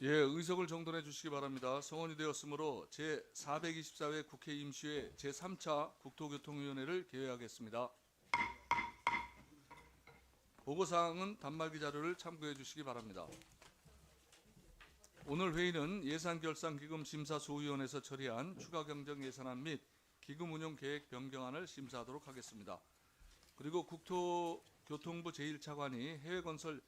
예, 의석을 정돈해 주시기 바랍니다. 성원이 되었으므로 제424회 국회 임시회 제3차 국토교통위원회를 개회하겠습니다. 보고사항은 단말기 자료를 참고해 주시기 바랍니다. 오늘 회의는 예산결산기금 심사소위원회에서 처리한 추가경정 예산안 및 기금운용계획 변경안을 심사하도록 하겠습니다. 그리고 국토교통부 제1차관이 해외건설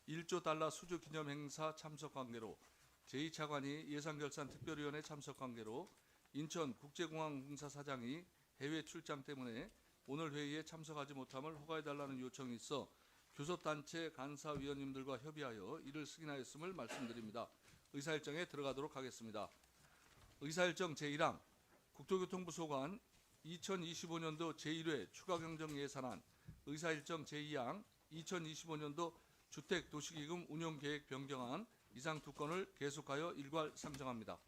1조 달러 수주 기념행사 참석 관계로 제2차관이 예산결산특별위원회 참석 관계로 인천국제공항 공사 사장이 해외 출장 때문에 오늘 회의에 참석하지 못함을 허가해달라는 요청이 있어 교섭단체 간사위원님들과 협의하여 이를 승인하였음을 말씀드립니다. 의사일정에 들어가도록 하겠습니다. 의사일정 제1항 국토교통부 소관 2025년도 제1회 추가경정 예산안 의사일정 제2항 2025년도 주택도시기금 운용계획 변경안 이상 두 건을 계속하여 일괄 상정합니다.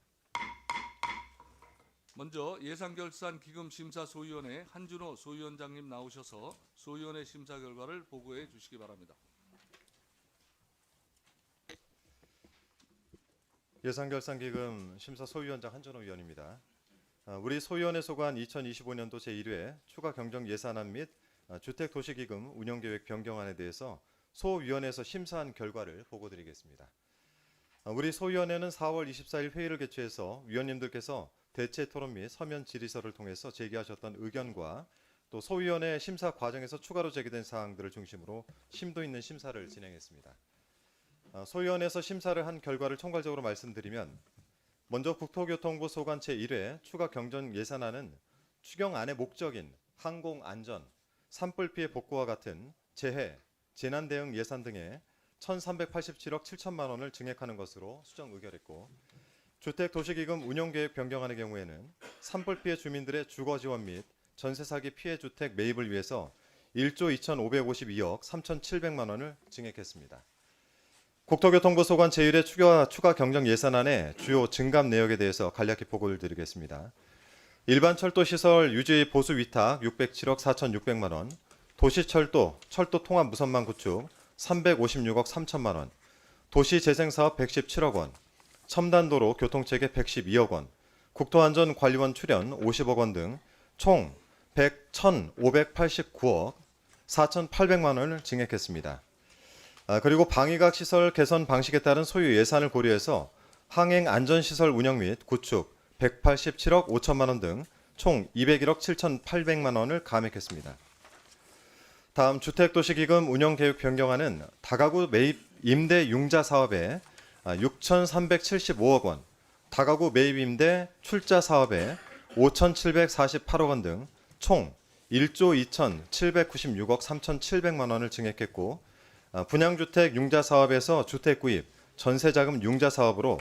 먼저 예산결산기금심사소위원회 한준호 소위원장님 나오셔서 소위원회 심사 결과를 보고해 주시기 바랍니다. 예산결산기금 심사소위원장 한준호 위원입니다. 우리 소위원회 소관 2025년도 제1회 추가경정 예산안 및 주택도시기금 운용계획 변경안에 대해서 소위원회에서 심사한 결과를 보고드리겠습니다. 우리 소위원회는 4월 24일 회의를 개최해서 위원님들께서 대체 토론 및 서면 질의서를 통해서 제기하셨던 의견과 또 소위원회 심사 과정에서 추가로 제기된 사항들을 중심으로 심도 있는 심사를 진행했습니다. 소위원회에서 심사를 한 결과를 총괄적으로 말씀드리면 먼저 국토교통부 소관 제1회 추가경정 예산안은 추경안의 목적인 항공안전, 산불 피해 복구와 같은 재해, 재난대응 예산 등에 1,387억 7천만 원을 증액하는 것으로 수정 의결했고 주택도시기금 운용계획 변경안의 경우에는 산불 피해 주민들의 주거 지원 및 전세 사기 피해 주택 매입을 위해서 1조 2,552억 3,700만 원을 증액했습니다. 국토교통부 소관 제1회 추가 경정 예산안의 주요 증감 내역에 대해서 간략히 보고를 드리겠습니다. 일반 철도 시설 유지 보수 위탁 607억 4,600만 원, 도시철도, 철도 통합 무선망 구축 356억 3천만 원, 도시재생사업 117억 원, 첨단도로 교통체계 112억 원, 국토안전관리원 출연 50억 원 등 총 1,589억 4,800만 원을 증액했습니다. 그리고 방위각 시설 개선 방식에 따른 소요 예산을 고려해서 항행안전시설 운영 및 구축 187억 5천만 원 등 총 201억 7,800만 원을 감액했습니다. 다음 주택도시기금 운영계획 변경안은 다가구 매입 임대 융자 사업에 6,375억 원, 다가구 매입 임대 출자 사업에 5,748억 원 등 총 1조 2,796억 3,700만 원을 증액했고 분양주택 융자 사업에서 주택구입, 전세자금 융자 사업으로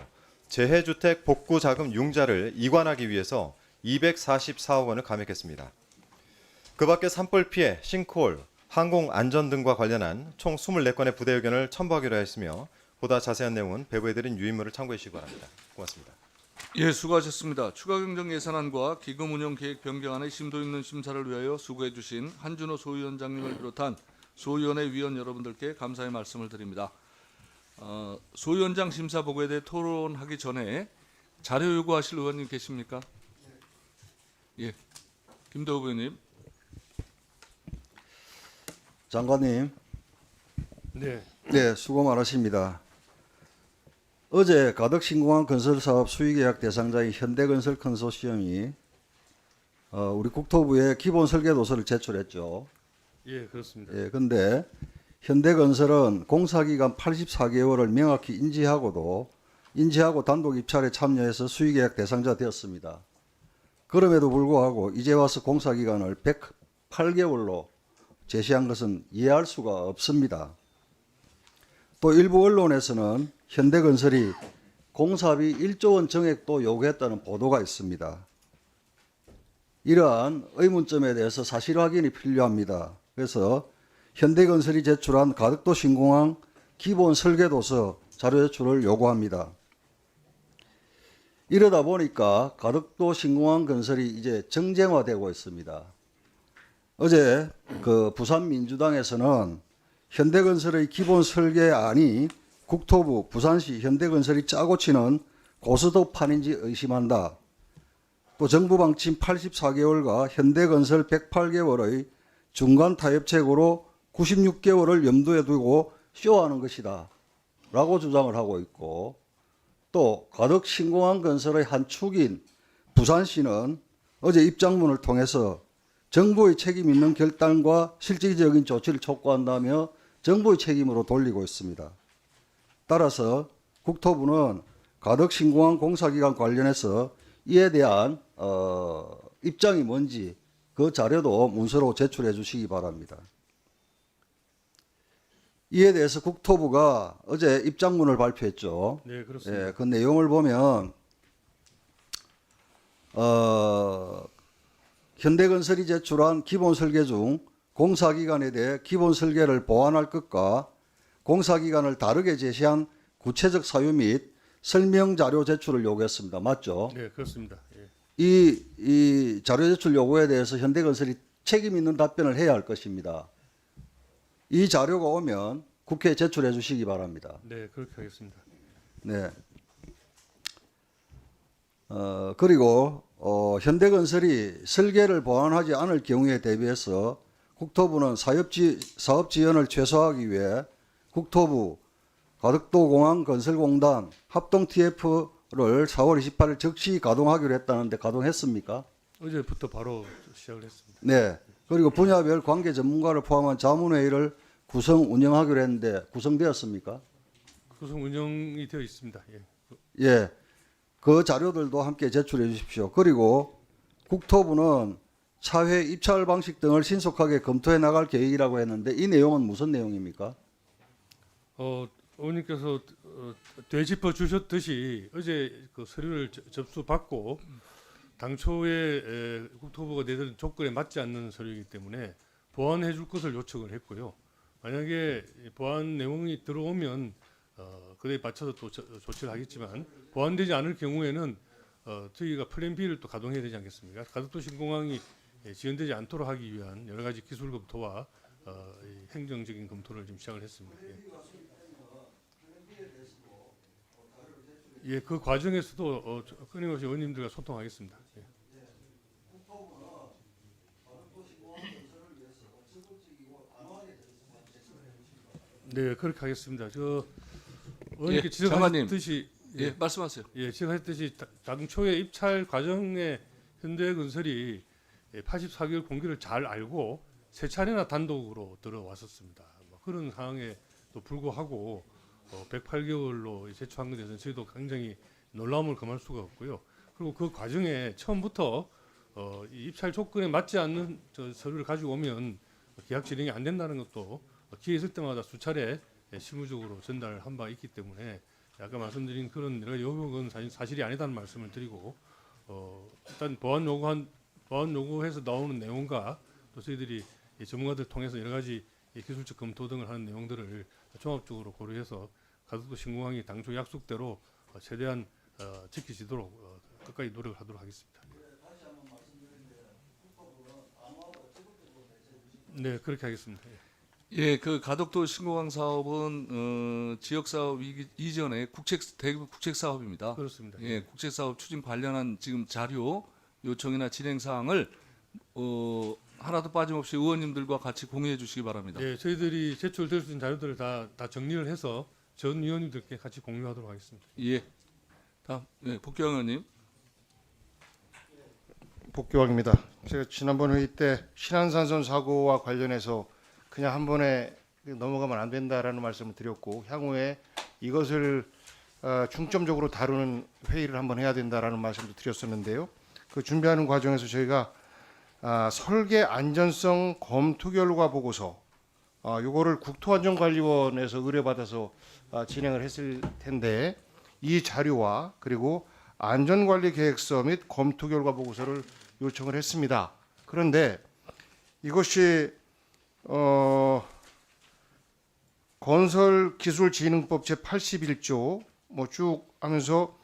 재해주택 복구자금 융자를 이관하기 위해서 244억 원을 감액했습니다. 그 밖에 산불 피해, 싱크홀, 항공안전 등과 관련한 총 24건의 부대 의견을 첨부하기로 했으며 보다 자세한 내용은 배부해드린 유인물을 참고해 주시기 바랍니다. 고맙습니다. 예, 수고하셨습니다. 추가경정 예산안과 기금운용계획 변경안의 심도 있는 심사를 위하여 수고해 주신 한준호 소위원장님을 비롯한 소위원회 위원 여러분들께 감사의 말씀을 드립니다. 소위원장 심사 보고에 대해 토론하기 전에 자료 요구하실 의원님 계십니까? 예, 김도우 의원님. 장관님. 네. 네, 수고 많으십니다. 어제 가덕신공항 건설사업 수의계약 대상자인 현대건설 컨소시엄이 우리 국토부에 기본 설계도서를 제출했죠. 예, 그렇습니다. 예, 근데 현대건설은 공사기간 84개월을 명확히 인지하고 단독 입찰에 참여해서 수의계약 대상자 되었습니다. 그럼에도 불구하고 이제 와서 공사기간을 108개월로 제시한 것은 이해할 수가 없습니다. 또 일부 언론에서는 현대건설이 공사비 1조 원 정액도 요구했다는 보도가 있습니다. 이러한 의문점에 대해서 사실 확인이 필요합니다. 그래서 현대건설이 제출한 가덕도 신공항 기본 설계도서 자료 제출을 요구합니다. 이러다 보니까 가덕도 신공항 건설이 이제 정쟁화되고 있습니다. 어제 그 부산 민주당에서는 현대건설의 기본 설계안이 국토부 부산시 현대건설이 짜고 치는 고스톱판인지 의심한다. 또 정부 방침 84개월과 현대건설 108개월의 중간 타협책으로 96개월을 염두에 두고 쇼하는 것이다 라고 주장을 하고 있고, 또 가덕 신공항 건설의 한 축인 부산시는 어제 입장문을 통해서 정부의 책임 있는 결단과 실질적인 조치를 촉구한다며 정부의 책임으로 돌리고 있습니다. 따라서 국토부는 가덕 신공항 공사기간 관련해서 이에 대한 입장이 뭔지 그 자료도 문서로 제출해 주시기 바랍니다. 이에 대해서 국토부가 어제 입장문을 발표했죠. 네, 그렇습니다. 예, 그 내용을 보면 현대건설이 제출한 기본 설계 중 공사기간에 대해 기본 설계를 보완할 것과 공사기간을 다르게 제시한 구체적 사유 및 설명 자료 제출을 요구했습니다. 맞죠? 네, 그렇습니다. 예. 이 자료 제출 요구에 대해서 현대건설이 책임 있는 답변을 해야 할 것입니다. 이 자료가 오면 국회에 제출해 주시기 바랍니다. 네, 그렇게 하겠습니다. 네. 그리고 현대건설이 설계를 보완하지 않을 경우에 대비해서 국토부는 사업 지연을 최소화하기 위해 국토부 가덕도공항건설공단 합동 TF를 4월 28일 즉시 가동하기로 했다는데 가동했습니까? 어제부터 바로 시작을 했습니다. 네. 그리고 분야별 관계 전문가를 포함한 자문회의를 구성 운영하기로 했는데 구성되었습니까? 구성 운영이 되어 있습니다. 예. 예. 그 자료들도 함께 제출해 주십시오. 그리고 국토부는 차회 입찰 방식 등을 신속하게 검토해 나갈 계획이라고 했는데 이 내용은 무슨 내용입니까? 의원님께서 되짚어 주셨듯이 어제 그 서류를 접수받고 당초에 국토부가 내던 조건에 맞지 않는 서류이기 때문에 보완해 줄 것을 요청을 했고요. 만약에 보완 내용이 들어오면 그에 맞춰서 또 조치를 하겠지만 보완되지 않을 경우에는 저희가 플랜 B를 또 가동해야 되지 않겠습니까? 가덕도 신공항이 지연되지 않도록 하기 위한 여러 가지 기술 검토와 이 행정적인 검토를 지금 시작을 했습니다. 예, 그 과정에서도 끊임없이 의원님들과 소통하겠습니다. 예. 네, 그렇게 하겠습니다. 의원님께 장관님. 지적하셨듯이 예, 말씀하세요. 예, 지적하셨듯이 당초에 입찰 과정에 현대건설이 84개월 공기를 잘 알고 세 차례나 단독으로 들어왔었습니다. 뭐 그런 상황에도 불구하고 108개월로 제출한 것에 대해서는 저희도 굉장히 놀라움을 금할 수가 없고요. 그리고 그 과정에 처음부터 이 입찰 조건에 맞지 않는 서류를 가지고 오면 계약 진행이 안 된다는 것도 기회 있을 때마다 수차례 실무적으로 전달한 바 있기 때문에 아까 말씀드린 그런 여러 요구는 사실이 아니다는 말씀을 드리고 일단 보완 요구해서 나오는 내용과 또 저희들이 전문가들 통해서 여러 가지 기술적 검토 등을 하는 내용들을 종합적으로 고려해서 가덕도 신공항이 당초 약속대로 최대한 지켜지도록 끝까지 노력을 하도록 하겠습니다. 네, 그렇게 하겠습니다. 예, 그 가덕도 신공항 사업은 지역 사업 이전에 대규모 국책 사업입니다. 그렇습니다. 예, 국책 사업 추진 관련한 지금 자료 요청이나 진행 사항을 하나도 빠짐없이 의원님들과 같이 공유해 주시기 바랍니다. 네, 저희들이 제출될 수 있는 자료들을 다 정리를 해서 전 위원님들께 같이 공유하도록 하겠습니다. 예. 다음, 예, 복귀 의원님. 복귀왕입니다. 제가 지난번 회의 때 신안산선 사고와 관련해서 그냥 한 번에 넘어가면 안 된다라는 말씀을 드렸고 향후에 이것을 중점적으로 다루는 회의를 한번 해야 된다라는 말씀도 드렸었는데요. 그 준비하는 과정에서 저희가 설계 안전성 검토 결과 보고서 요거를 국토안전관리원에서 의뢰받아서 진행을 했을 텐데 이 자료와 그리고 안전관리 계획서 및 검토 결과 보고서를 요청을 했습니다. 그런데 이것이 건설기술진흥법 제81조 뭐 쭉 하면서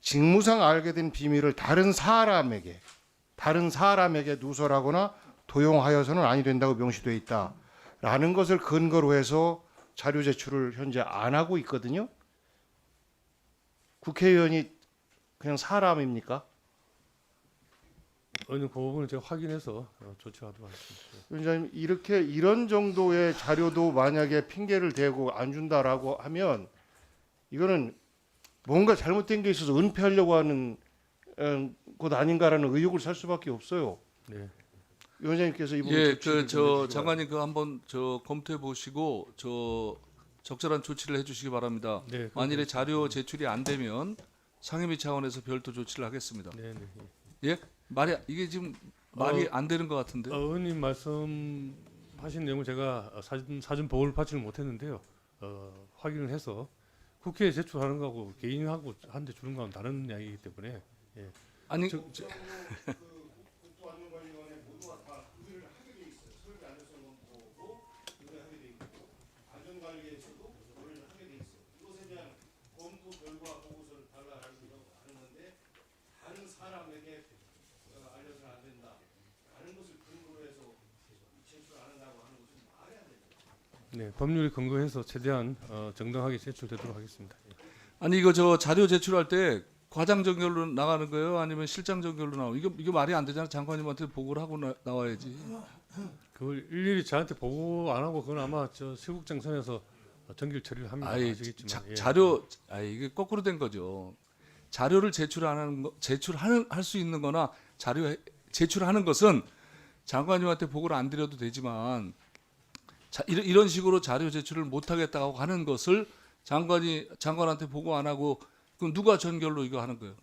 직무상 알게 된 비밀을 다른 사람에게 누설하거나 도용하여서는 아니 된다고 명시되어 있다라는 것을 근거로 해서 자료 제출을 현재 안 하고 있거든요. 국회의원이 그냥 사람입니까? 그 부분을 제가 확인해서 조치하도록 하겠습니다. 위원장님, 이렇게 이런 정도의 자료도 만약에 핑계를 대고 안 준다라고 하면 이거는 뭔가 잘못된 게 있어서 은폐하려고 하는 것 아닌가라는 의혹을 살 수밖에 없어요. 네. 위원장님께서 이 부분 예, 조치를 그 좀 해주시기 장관님 그 한번 검토해 보시고 적절한 조치를 해주시기 바랍니다. 네, 만일에 자료 제출이 안 되면 상임위 차원에서 별도 조치를 하겠습니다. 네, 네. 예, 이게 지금 말이 안 되는 것 같은데. 의원님 말씀하신 내용을 제가 사전 보고를 받지는 못했는데요. 확인을 해서 국회에 제출하는 거하고 개인하고 한테 주는 거하고는 다른 이야기이기 때문에 아니 네, 법률에 근거해서 최대한 정당하게 제출되도록 하겠습니다. 아니 이거 자료 제출할 때 과장 전결로 나가는 거예요? 아니면 실장 전결로 나오고 이거 말이 안 되잖아. 장관님한테 보고를 하고 나와야지. 그걸 일일이 저한테 보고 안 하고 그건 아마 실국장 선에서 정결 처리를 합니다. 아시겠지만 자료 이게 거꾸로 된 거죠. 자료를 할 수 있는 거나 제출하는 것은 장관님한테 보고를 안 드려도 되지만 이런 식으로 자료 제출을 못 하겠다고 하는 것을 장관한테 보고 안 하고 그럼 누가 전결로 이거 하는 거예요?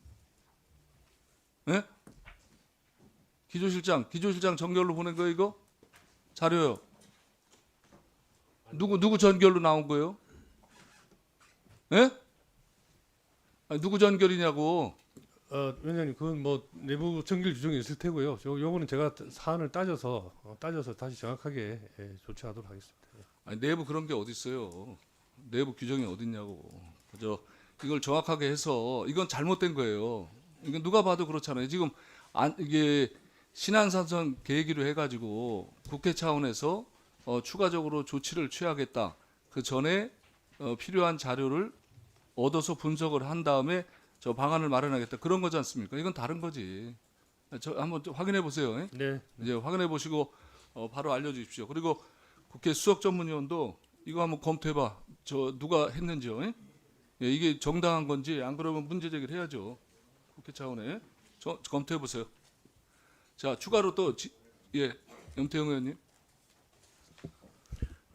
예? 기조실장 전결로 보낸 거예요, 이거? 자료요. 누구 전결로 나온 거예요? 예? 아니, 누구 전결이냐고. 위원장님, 그건 뭐 내부 정결 규정이 있을 테고요. 요거는 제가 사안을 따져서 다시 정확하게 조치하도록 하겠습니다. 아니, 내부 그런 게 어디 있어요? 내부 규정이 어디 있냐고. 이걸 정확하게 해서 이건 잘못된 거예요. 이건 누가 봐도 그렇잖아요. 지금 이게 신안산선 계획으로 해가지고 국회 차원에서 추가적으로 조치를 취하겠다. 그 전에 필요한 자료를 얻어서 분석을 한 다음에 방안을 마련하겠다. 그런 거지 않습니까? 이건 다른 거지. 한번 좀 확인해 보세요. 예? 네. 이제 확인해 보시고 바로 알려주십시오. 그리고 국회 수석전문위원도 이거 한번 검토해봐. 누가 했는지요. 예? 예, 이게 정당한 건지 안 그러면 문제 제기를 해야죠. 국회 차원에 검토해 보세요. 자, 추가로 또 염태영 의원님.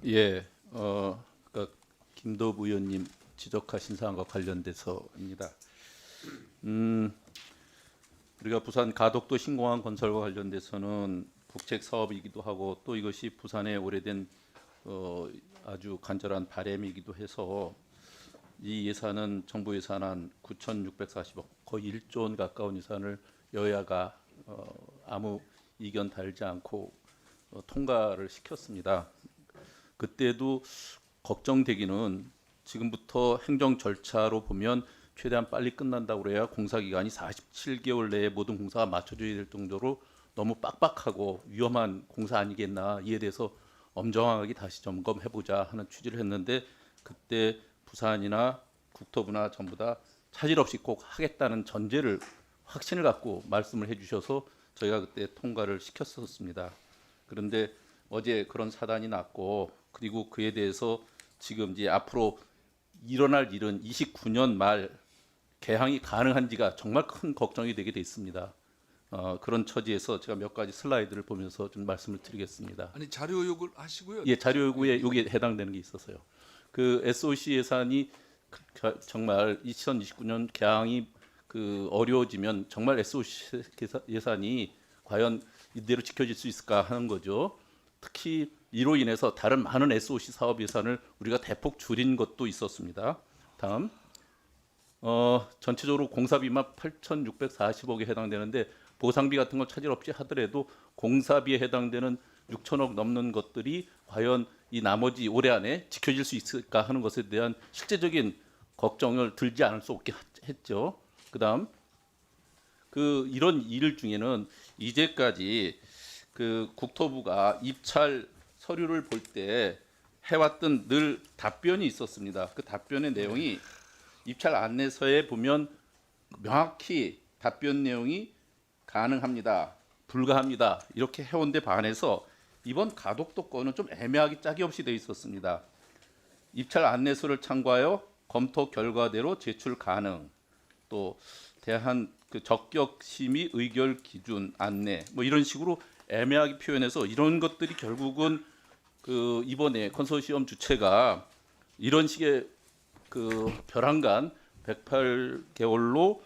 예, 그러니까 김도부 의원님 지적하신 사항과 관련돼서입니다. 우리가 부산 가덕도 신공항 건설과 관련돼서는 국책 사업이기도 하고 또 이것이 부산의 오래된 아주 간절한 바람이기도 해서 이 예산은 정부 예산안 9,640억 거의 1조 원 가까운 예산을 여야가 아무 이견 달지 않고 통과를 시켰습니다. 그때도 걱정되기는 지금부터 행정 절차로 보면 최대한 빨리 끝난다고 그래야 공사 기간이 47개월 내에 모든 공사가 맞춰져야 될 정도로 너무 빡빡하고 위험한 공사 아니겠나, 이에 대해서 엄정하게 다시 점검해보자 하는 취지를 했는데 그때 부산이나 국토부나 전부 다 차질 없이 꼭 하겠다는 전제를 확신을 갖고 말씀을 해주셔서 저희가 그때 통과를 시켰었습니다. 그런데 어제 그런 사단이 났고 그리고 그에 대해서 지금 이제 앞으로 일어날 일은 29년 말 개항이 가능한지가 정말 큰 걱정이 되게 돼 있습니다. 그런 처지에서 제가 몇 가지 슬라이드를 보면서 좀 말씀을 드리겠습니다. 아니 자료 요구를 하시고요. 예, 자료 요구에 여기에 해당되는 게 있어서요. 그 SOC 예산이 정말 2029년 개항이 어려워지면 정말 SOC 예산이 과연 이대로 지켜질 수 있을까 하는 거죠. 특히 이로 인해서 다른 많은 SOC 사업 예산을 우리가 대폭 줄인 것도 있었습니다. 다음, 전체적으로 공사비만 8,640억에 해당되는데 보상비 같은 걸 차질 없이 하더라도 공사비에 해당되는 6천억 넘는 것들이 과연 이 나머지 올해 안에 지켜질 수 있을까 하는 것에 대한 실제적인 걱정을 들지 않을 수 없게 했죠. 그다음 이런 일 중에는 이제까지 국토부가 입찰 서류를 볼 때 해왔던 늘 답변이 있었습니다. 그 답변의 내용이 입찰 안내서에 보면 명확히 답변 내용이 가능합니다, 불가합니다 이렇게 해온 데 반해서 이번 가덕도 건은 좀 애매하게 짝이 없이 돼 있었습니다. 입찰 안내서를 참고하여 검토 결과대로 제출 가능, 또 대한 적격 심의 의결 기준 안내 뭐 이런 식으로 애매하게 표현해서 이런 것들이 결국은 이번에 컨소시엄 주체가 이런 식의 벼랑간 108개월로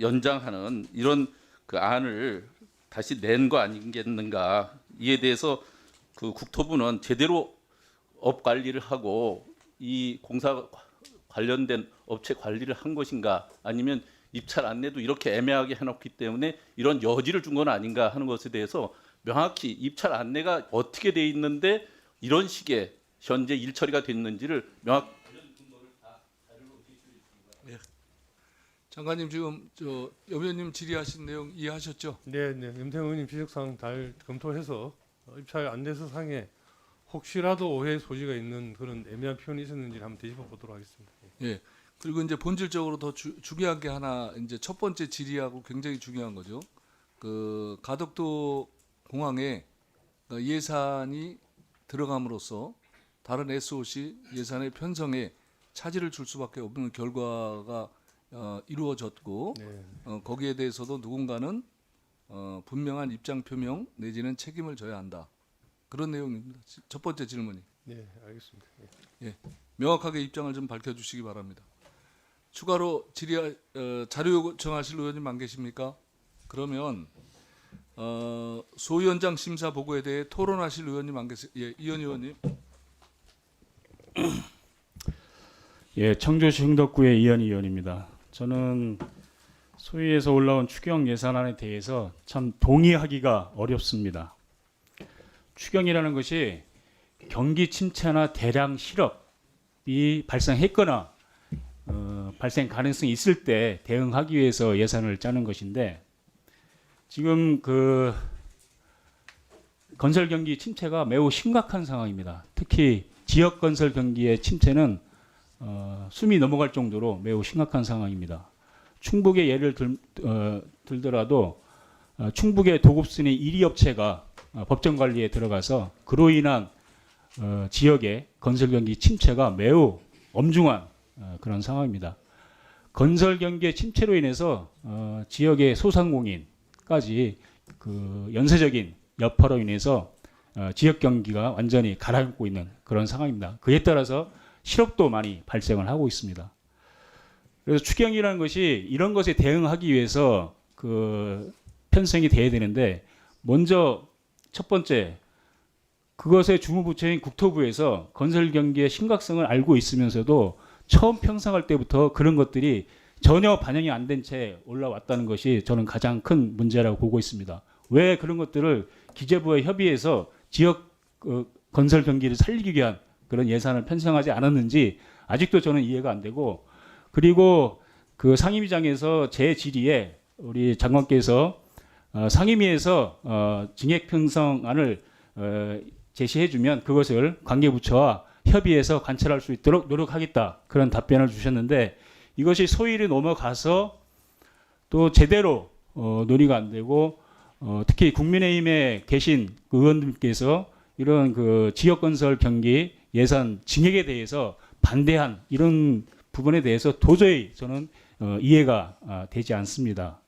연장하는 이런 안을 다시 낸 거 아니겠는가. 이에 대해서 국토부는 제대로 업 관리를 하고 이 공사 관련된 업체 관리를 한 것인가, 아니면 입찰 안내도 이렇게 애매하게 해놓기 때문에 이런 여지를 준 건 아닌가 하는 것에 대해서 명확히 입찰 안내가 어떻게 돼 있는데 이런 식의 현재 일 처리가 됐는지를 명확히 장관님 지금 여 의원님 질의하신 내용 이해하셨죠? 네, 네. 염태영 의원님 지적사항 잘 검토해서 입찰 안내서 상에 혹시라도 오해 소지가 있는 그런 애매한 표현이 있었는지 한번 뒤집어 보도록 하겠습니다. 예. 그리고 이제 본질적으로 더 중요한 게 하나, 이제 첫 번째 질의하고 굉장히 중요한 거죠. 가덕도 공항에 예산이 들어감으로써 다른 SOC 예산의 편성에 차질을 줄 수밖에 없는 결과가 이루어졌고, 네. 거기에 대해서도 누군가는 분명한 입장 표명 내지는 책임을 져야 한다. 그런 내용입니다. 첫 번째 질문이. 네, 알겠습니다. 명확하게 입장을 좀 밝혀주시기 바랍니다. 추가로 자료 요청하실 의원님 안 계십니까? 그러면 소위원장 심사 보고에 대해 토론하실 의원님 안 계세요? 예, 이현 의원님. 예, 청주시 흥덕구의 이현 의원입니다. 저는 소위에서 올라온 추경 예산안에 대해서 참 동의하기가 어렵습니다. 추경이라는 것이 경기 침체나 대량 실업이 발생했거나 발생 가능성이 있을 때 대응하기 위해서 예산을 짜는 것인데, 지금 건설 경기 침체가 매우 심각한 상황입니다. 특히 지역 건설 경기의 침체는 숨이 넘어갈 정도로 매우 심각한 상황입니다. 충북의 예를 들더라도 충북의 도급순위 1위 업체가 법정 관리에 들어가서 그로 인한 지역의 건설 경기 침체가 매우 엄중한 그런 상황입니다. 건설 경기의 침체로 인해서 지역의 소상공인까지 연쇄적인 여파로 인해서 지역 경기가 완전히 가라앉고 있는 그런 상황입니다. 그에 따라서 실업도 많이 발생을 하고 있습니다. 그래서 추경이라는 것이 이런 것에 대응하기 위해서 편성이 돼야 되는데, 먼저 첫 번째 그것의 주무부처인 국토부에서 건설 경기의 심각성을 알고 있으면서도 처음 편성할 때부터 그런 것들이 전혀 반영이 안 된 채 올라왔다는 것이 저는 가장 큰 문제라고 보고 있습니다. 왜 그런 것들을 기재부와 협의해서 지역 건설 경기를 살리기 위한 그런 예산을 편성하지 않았는지 아직도 저는 이해가 안 되고, 그리고 상임위장에서 제 질의에 우리 장관께서 상임위에서 징액 편성안을 제시해주면 그것을 관계부처와 협의해서 관철할 수 있도록 노력하겠다, 그런 답변을 주셨는데, 이것이 소위를 넘어가서 또 제대로 논의가 안 되고, 특히 국민의힘에 계신 의원들께서 이런 지역건설 경기 예산 증액에 대해서 반대한 이런 부분에 대해서 도저히 저는 이해가 되지 않습니다.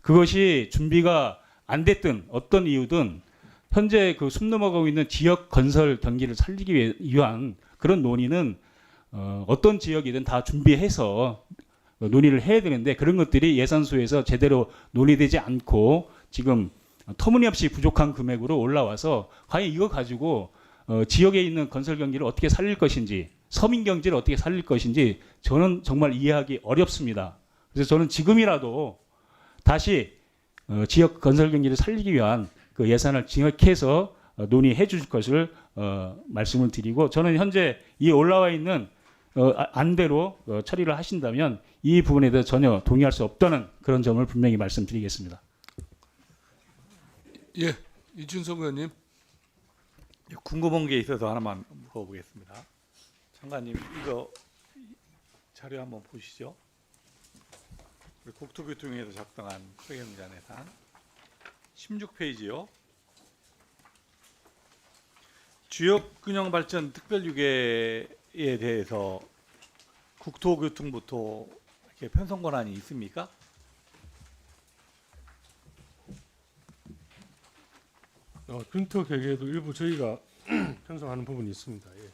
그것이 준비가 안 됐든 어떤 이유든 현재 숨 넘어가고 있는 지역 건설 경기를 살리기 위한 그런 논의는 어떤 지역이든 다 준비해서 논의를 해야 되는데, 그런 것들이 예산소에서 제대로 논의되지 않고 지금 터무니없이 부족한 금액으로 올라와서 과연 이거 가지고 지역에 있는 건설 경기를 어떻게 살릴 것인지, 서민 경제를 어떻게 살릴 것인지 저는 정말 이해하기 어렵습니다. 그래서 저는 지금이라도 다시 지역 건설 경기를 살리기 위한 예산을 증액해서 논의해 주실 것을 말씀을 드리고, 저는 현재 이 올라와 있는 안대로 처리를 하신다면 이 부분에 대해서 전혀 동의할 수 없다는 그런 점을 분명히 말씀드리겠습니다. 예, 이준석 의원님. 궁금한 게 있어서 하나만 물어보겠습니다. 장관님, 이거 자료 한번 보시죠. 우리 국토교통위에서 작성한 추경전 예산 16페이지요. 지역균형발전 특별유계에 대해서 국토교통부터 이렇게 편성 권한이 있습니까? 균터 계획에도 일부 저희가 편성하는 부분이 있습니다. 예.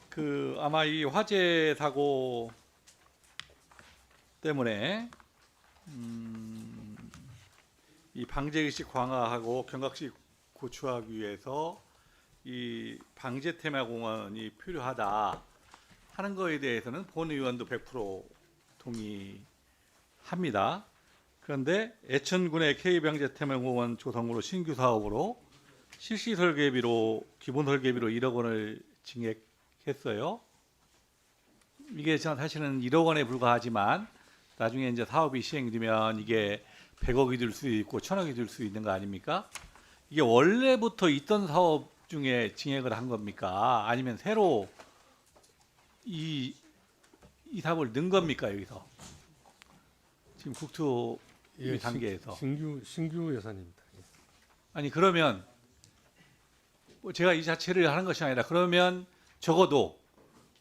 그 아마 이 화재 사고 때문에 이 방제 의식 강화하고 경각심 고취하기 위해서 이 방제 테마 공원이 필요하다 하는 거에 대해서는 본 의원도 100% 동의합니다. 그런데 애천군의 K방제 테마 공원 조성으로 신규 사업으로 실시 설계비로 기본 설계비로 1억 원을 증액했어요. 이게 사실은 1억 원에 불과하지만 나중에 이제 사업이 시행되면 이게 100억이 될 수 있고 1000억이 될 수 있는 거 아닙니까? 이게 원래부터 있던 사업 중에 증액을 한 겁니까? 아니면 새로 이 사업을 넣은 겁니까? 여기서 지금 국토 단계에서 신규 예산입니다. 예. 아니 그러면 뭐 제가 이 자체를 하는 것이 아니라 그러면 적어도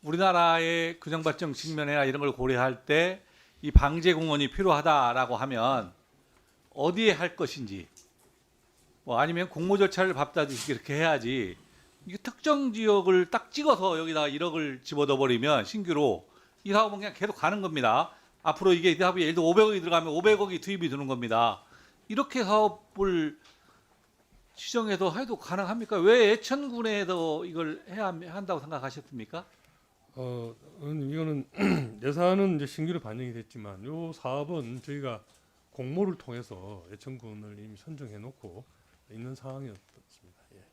우리나라의 균형발전 측면이나 이런 걸 고려할 때 이 방제 공원이 필요하다라고 하면 어디에 할 것인지 뭐 아니면 공모 절차를 밟다듯이 이렇게 해야지 이게 특정 지역을 딱 찍어서 여기다 1억을 집어넣어 버리면 신규로 이 사업은 그냥 계속 가는 겁니다. 앞으로 이게 사업이 예를 들어 500억이 들어가면 500억이 투입이 되는 겁니다. 이렇게 사업을 지정해서 해도 가능합니까? 왜 애천군에서 이걸 해야 한다고 생각하셨습니까? 이거는 예산은 이제 신규로 반영이 됐지만 이 사업은 저희가 공모를 통해서 애천군을 이미 선정해 놓고 있는 상황이었습니다. 예.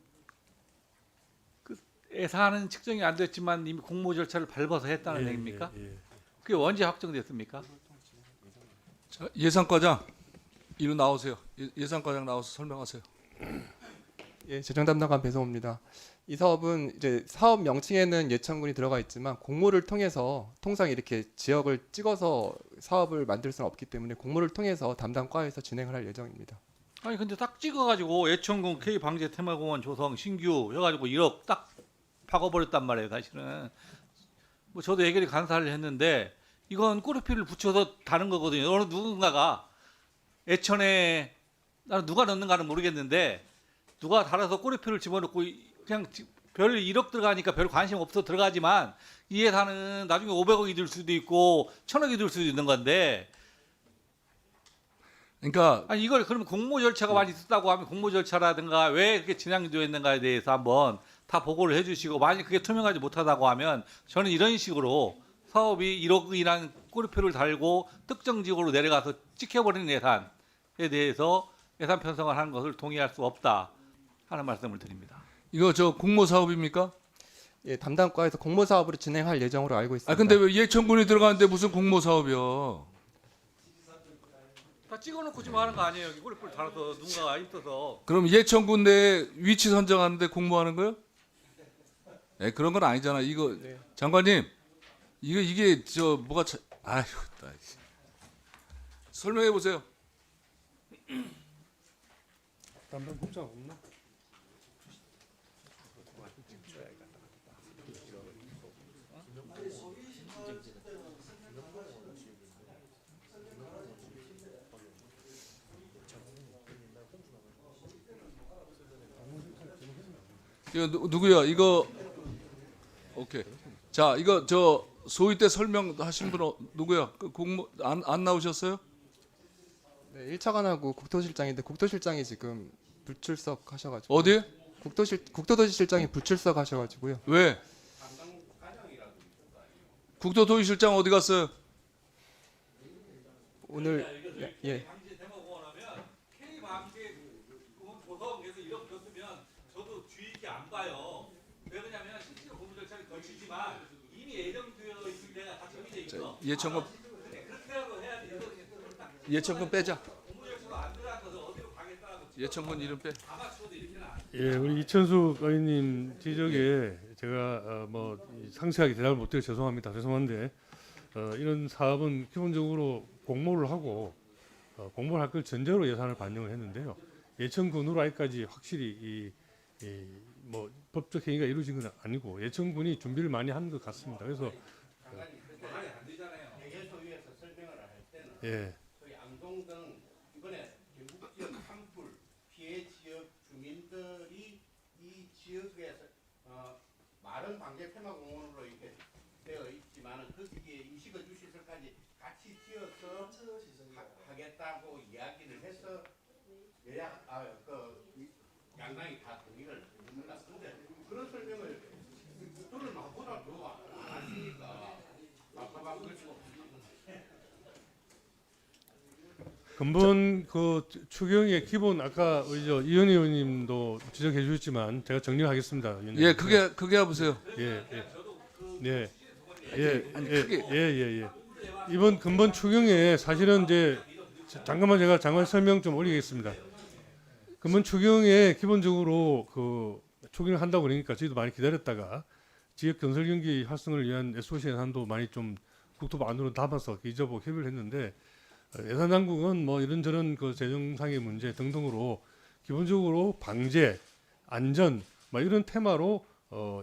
예산은 측정이 안 됐지만 이미 공모 절차를 밟아서 했다는 얘기입니까? 예. 그게 언제 확정됐습니까? 자, 예산과장 이리 나오세요. 예산과장 나와서 설명하세요. 예, 재정 담당관 배성호입니다. 이 사업은 이제 사업 명칭에는 예천군이 들어가 있지만 공모를 통해서 통상 이렇게 지역을 찍어서 사업을 만들 수는 없기 때문에 공모를 통해서 담당 과에서 진행을 할 예정입니다. 아니 근데 딱 찍어가지고 애천군 K 방제 테마공원 조성 신규 해가지고 1억 딱 박아버렸단 말이에요. 사실은 뭐 저도 예결위 간사를 했는데 이건 꼬리표를 붙여서 다른 거거든요. 어느 누군가가 애천에 나는 누가 넣는가는 모르겠는데 누가 달아서 꼬리표를 집어넣고 그냥 별 1억 들어가니까 별 관심 없어 들어가지만 이 예산은 나중에 500억이 될 수도 있고 1000억이 될 수도 있는 건데 그러니까 아니 이걸 그러면 공모 절차가 많이 있었다고 하면 공모 절차라든가 왜 그렇게 진행되었는가에 대해서 한번 다 보고를 해주시고 만약 그게 투명하지 못하다고 하면 저는 이런 식으로 사업이 1억이라는 꼬리표를 달고 특정 지역으로 내려가서 찍혀버리는 예산에 대해서 예산 편성을 하는 것을 동의할 수 없다 하는 말씀을 드립니다. 이거 저 공모 사업입니까? 예, 담당 과에서 공모 사업으로 진행할 예정으로 알고 있습니다. 아 근데 왜 예천군이 들어가는데 무슨 공모 사업이요? 다 찍어놓고 지금 하는 거 아니에요? 여기 꼬리표를 달아서 누군가가 있어서. 그럼 예천군 내 위치 선정하는데 공모하는 거요? 네, 그런 건 아니잖아. 이거 네. 장관님, 이게 저 뭐가 아휴, 설명해 보세요. 담당 국장 없나? 이거 누구야? 이거 오케이. 자, 이거 저 소위 때 설명하신 분 누구야? 그 공모 안 나오셨어요? 네, 1차관하고 국토실장인데 국토실장이 지금 불출석하셔가지고 어디? 국토도시실장이 불출석하셔가지고요. 왜? 국토도시실장 어디 갔어요? 오늘 예. 방제 대목원 하면 K 방제 조성에서 이렇게 줬으면 저도 주의 있게 안 봐요. 왜 그러냐면 실제로 공부 절차를 거치지만 이미 자, 예천군 빼자. 예천군 이름 빼. 예, 우리 이천숙 의원님 지적에 제가 상세하게 대답을 못 드려 죄송한데 이런 사업은 기본적으로 공모를 하고 공모를 할 걸 전제로 예산을 반영을 했는데요. 예천군으로 아직까지 확실히 뭐 법적 행위가 이루어진 건 아니고 예천군이 준비를 많이 한 것 같습니다. 그래서 대개소위에서 설명을 할 때는 예. 저희 안동 등 이번에 경북 지역 산불 피해 지역 주민들이 이 지역에서 마른 방제 테마공원으로 이렇게 되어 있지만은 거기에 임시거주 시설까지 같이 지어서 하겠다고 이야기를 해서 양당이 다 동의를 했습니다. 근데 그런 설명을 저는 나보다 더 안 하시니까 답답한 거죠. 근본 그 추경의 기본 아까 우리 이현희 의원님도 지적해 주셨지만 제가 정리하겠습니다. 의원님. 예, 그게 보세요. 예. 이번 근본 추경에 사실은 이제 잠깐만 제가 장관 설명 좀 올리겠습니다. 근본 추경에 기본적으로 그 추경을 한다고 그러니까 저희도 많이 기다렸다가 지역 건설 경기 활성을 위한 SOC 예산도 많이 좀 국토부 안으로 담아서 기저부 협의를 했는데 예산 당국은 뭐 이런저런 그 재정상의 문제 등등으로 기본적으로 방제, 안전 뭐 이런 테마로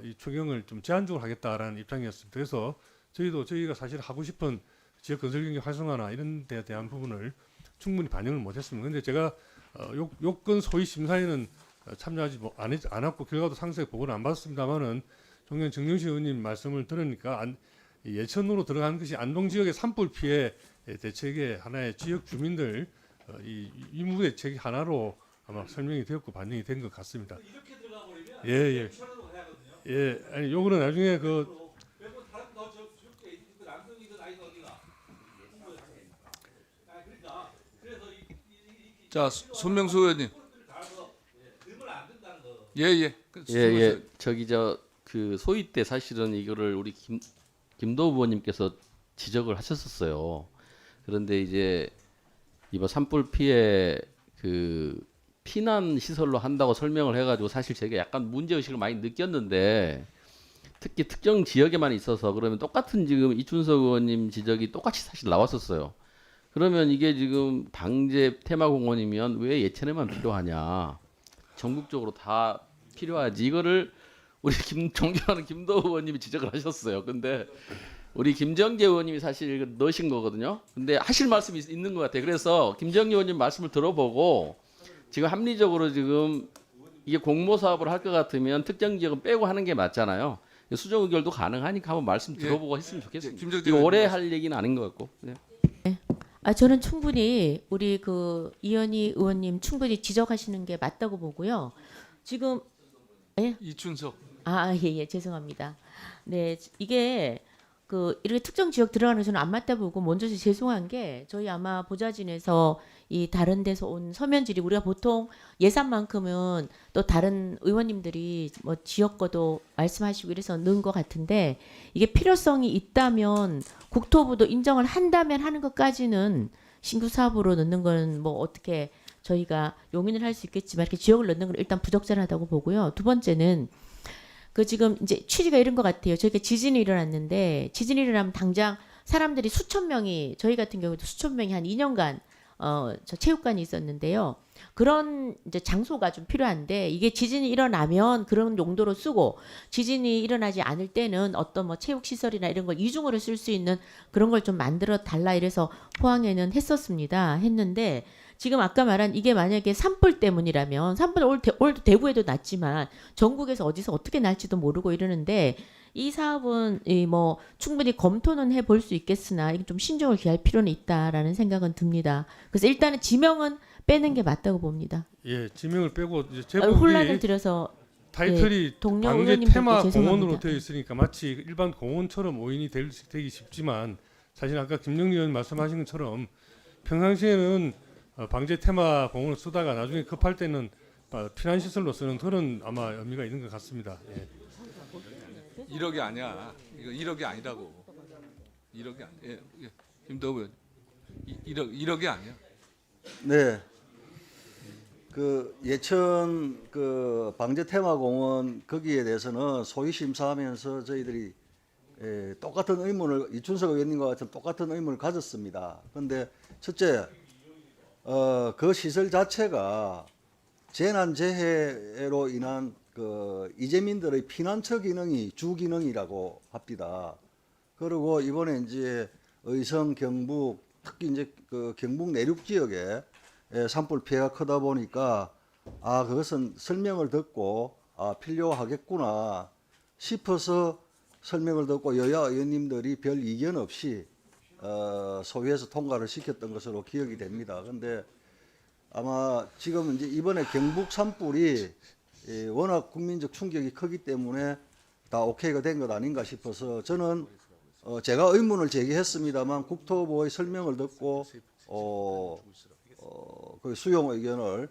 이 추경을 좀 제한적으로 하겠다라는 입장이었습니다. 그래서 저희가 사실 하고 싶은 지역 건설 경기 활성화나 이런 데에 대한 부분을 충분히 반영을 못했습니다. 그런데 제가 요건 소위 심사에는 참여하지 않았고 결과도 상세히 보고는 안 받았습니다만은 종현 정영식 의원님 말씀을 들으니까 예천으로 들어가는 것이 안동 지역의 산불 피해 대책의 하나의 지역 주민들 이 의무 대책이 하나로 아마 설명이 되었고 반영이 된 것 같습니다. 이렇게 들어가 버리면 예. 천으로 가야거든요. 예, 아니 요거는 나중에 그 몇번 다른 더 적게 있는 그 남성이든 아이든 어디가? 그러니까 그래서 자, 손명수 의원님. 넣으면 안 된다는 거. 예. 예. 저기 그 소위 때 사실은 이거를 우리 김도우 의원님께서 지적을 하셨었어요. 그런데 이제 이번 산불 피해 그 피난 시설로 한다고 설명을 해가지고 사실 제가 약간 문제 의식을 많이 느꼈는데 특히 특정 지역에만 있어서 그러면 똑같은 지금 이춘석 의원님 지적이 똑같이 사실 나왔었어요. 그러면 이게 지금 방제 테마공원이면 왜 예천에만 필요하냐? 전국적으로 다 필요하지. 이거를 우리 존경하는 김도우 의원님이 지적을 하셨어요. 근데 우리 김정재 의원님이 사실 넣으신 거거든요. 근데 하실 말씀이 있는 것 같아요. 그래서 김정재 의원님 말씀을 들어보고 지금 합리적으로 지금 이게 공모 사업을 할 것 같으면 특정 지역은 빼고 하는 게 맞잖아요. 수정 의결도 가능하니까 한번 말씀 들어보고 했으면 좋겠습니다. 이거 오래 할 얘기는 아닌 것 같고. 네. 저는 충분히 우리 그 이현희 의원님 충분히 지적하시는 게 맞다고 보고요. 지금 이춘석. 예, 죄송합니다. 네, 이게 그 이렇게 특정 지역 들어가는 저는 안 맞다 보고 먼저 죄송한 게 저희 아마 보좌진에서 이 다른 데서 온 서면질이 우리가 보통 예산만큼은 또 다른 의원님들이 뭐 지역 거도 말씀하시고 이래서 넣은 것 같은데 이게 필요성이 있다면 국토부도 인정을 한다면 하는 것까지는 신규 사업으로 넣는 건 뭐 어떻게 저희가 용인을 할 수 있겠지만 이렇게 지역을 넣는 건 일단 부적절하다고 보고요. 두 번째는 그 지금 이제 취지가 이런 것 같아요. 저희가 지진이 일어났는데 지진이 일어나면 당장 사람들이 수천 명이 저희 같은 경우도 수천 명이 한 2년간 저 체육관이 있었는데요. 그런 이제 장소가 좀 필요한데 이게 지진이 일어나면 그런 용도로 쓰고 지진이 일어나지 않을 때는 어떤 뭐 체육 시설이나 이런 걸 이중으로 쓸 수 있는 그런 걸 좀 만들어 달라 이래서 포항에는 했는데 지금 아까 말한 이게 만약에 산불 때문이라면 산불 올도 대구에도 났지만 전국에서 어디서 어떻게 날지도 모르고 이러는데 이 사업은 뭐 충분히 검토는 해볼 수 있겠으나 이게 좀 신중을 기할 필요는 있다라는 생각은 듭니다. 그래서 일단은 지명은 빼는 게 맞다고 봅니다. 예, 지명을 빼고 이제 혼란을 제목이 들여서 타이틀이 동료 방제 의원님들께 테마 공원으로 죄송합니다. 되어 있으니까 마치 일반 공원처럼 오인이 되기 쉽지만 사실 아까 김정리 의원 말씀하신 것처럼 평상시에는 방제 테마 공원을 쓰다가 나중에 급할 때는 피난 시설로 쓰는 그런 아마 의미가 있는 것 같습니다. 예. 1억이 아니야. 이거 1억이 아니라고. 1억이 아니. 예, 예. 김도우 의원. 1억이 아니야. 네. 그 예천 그 방제 테마공원 거기에 대해서는 소위 심사하면서 저희들이 똑같은 의문을 이춘석 의원님과 같은 똑같은 의문을 가졌습니다. 그런데 첫째, 그 시설 자체가 재난재해로 인한 그 이재민들의 피난처 기능이 주 기능이라고 합니다. 그리고 이번에 이제 의성, 경북, 특히 이제 그 경북 내륙 지역에 산불 피해가 크다 보니까 그것은 설명을 듣고 필요하겠구나 싶어서 설명을 듣고 여야 의원님들이 별 이견 없이 소위에서 통과를 시켰던 것으로 기억이 됩니다. 그런데 아마 지금 이제 이번에 경북 산불이 워낙 국민적 충격이 크기 때문에 다 오케이가 된 것 아닌가 싶어서 저는 제가 의문을 제기했습니다만 국토부의 설명을 듣고 그 수용 의견을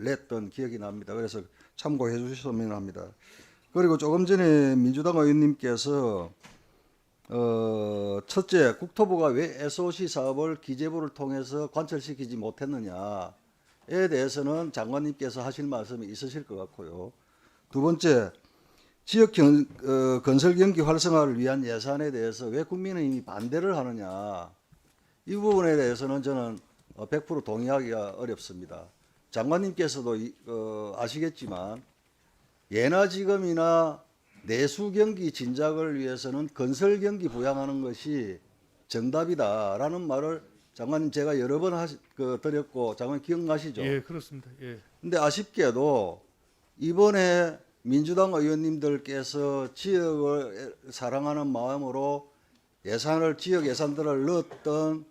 냈던 기억이 납니다. 그래서 참고해 주셨으면 합니다. 그리고 조금 전에 민주당 의원님께서 첫째, 국토부가 왜 SOC 사업을 기재부를 통해서 관철시키지 못했느냐에 대해서는 장관님께서 하실 말씀이 있으실 것 같고요. 두 번째, 지역 건설 경기 활성화를 위한 예산에 대해서 왜 국민의힘이 반대를 하느냐, 이 부분에 대해서는 저는 100% 동의하기가 어렵습니다. 장관님께서도 아시겠지만 예나지검이나 내수 경기 진작을 위해서는 건설 경기 부양하는 것이 정답이다라는 말을 장관님 제가 여러 번 드렸고 장관 기억나시죠? 예, 그렇습니다. 예. 근데 아쉽게도 이번에 민주당 의원님들께서 지역을 사랑하는 마음으로 지역 예산들을 넣었던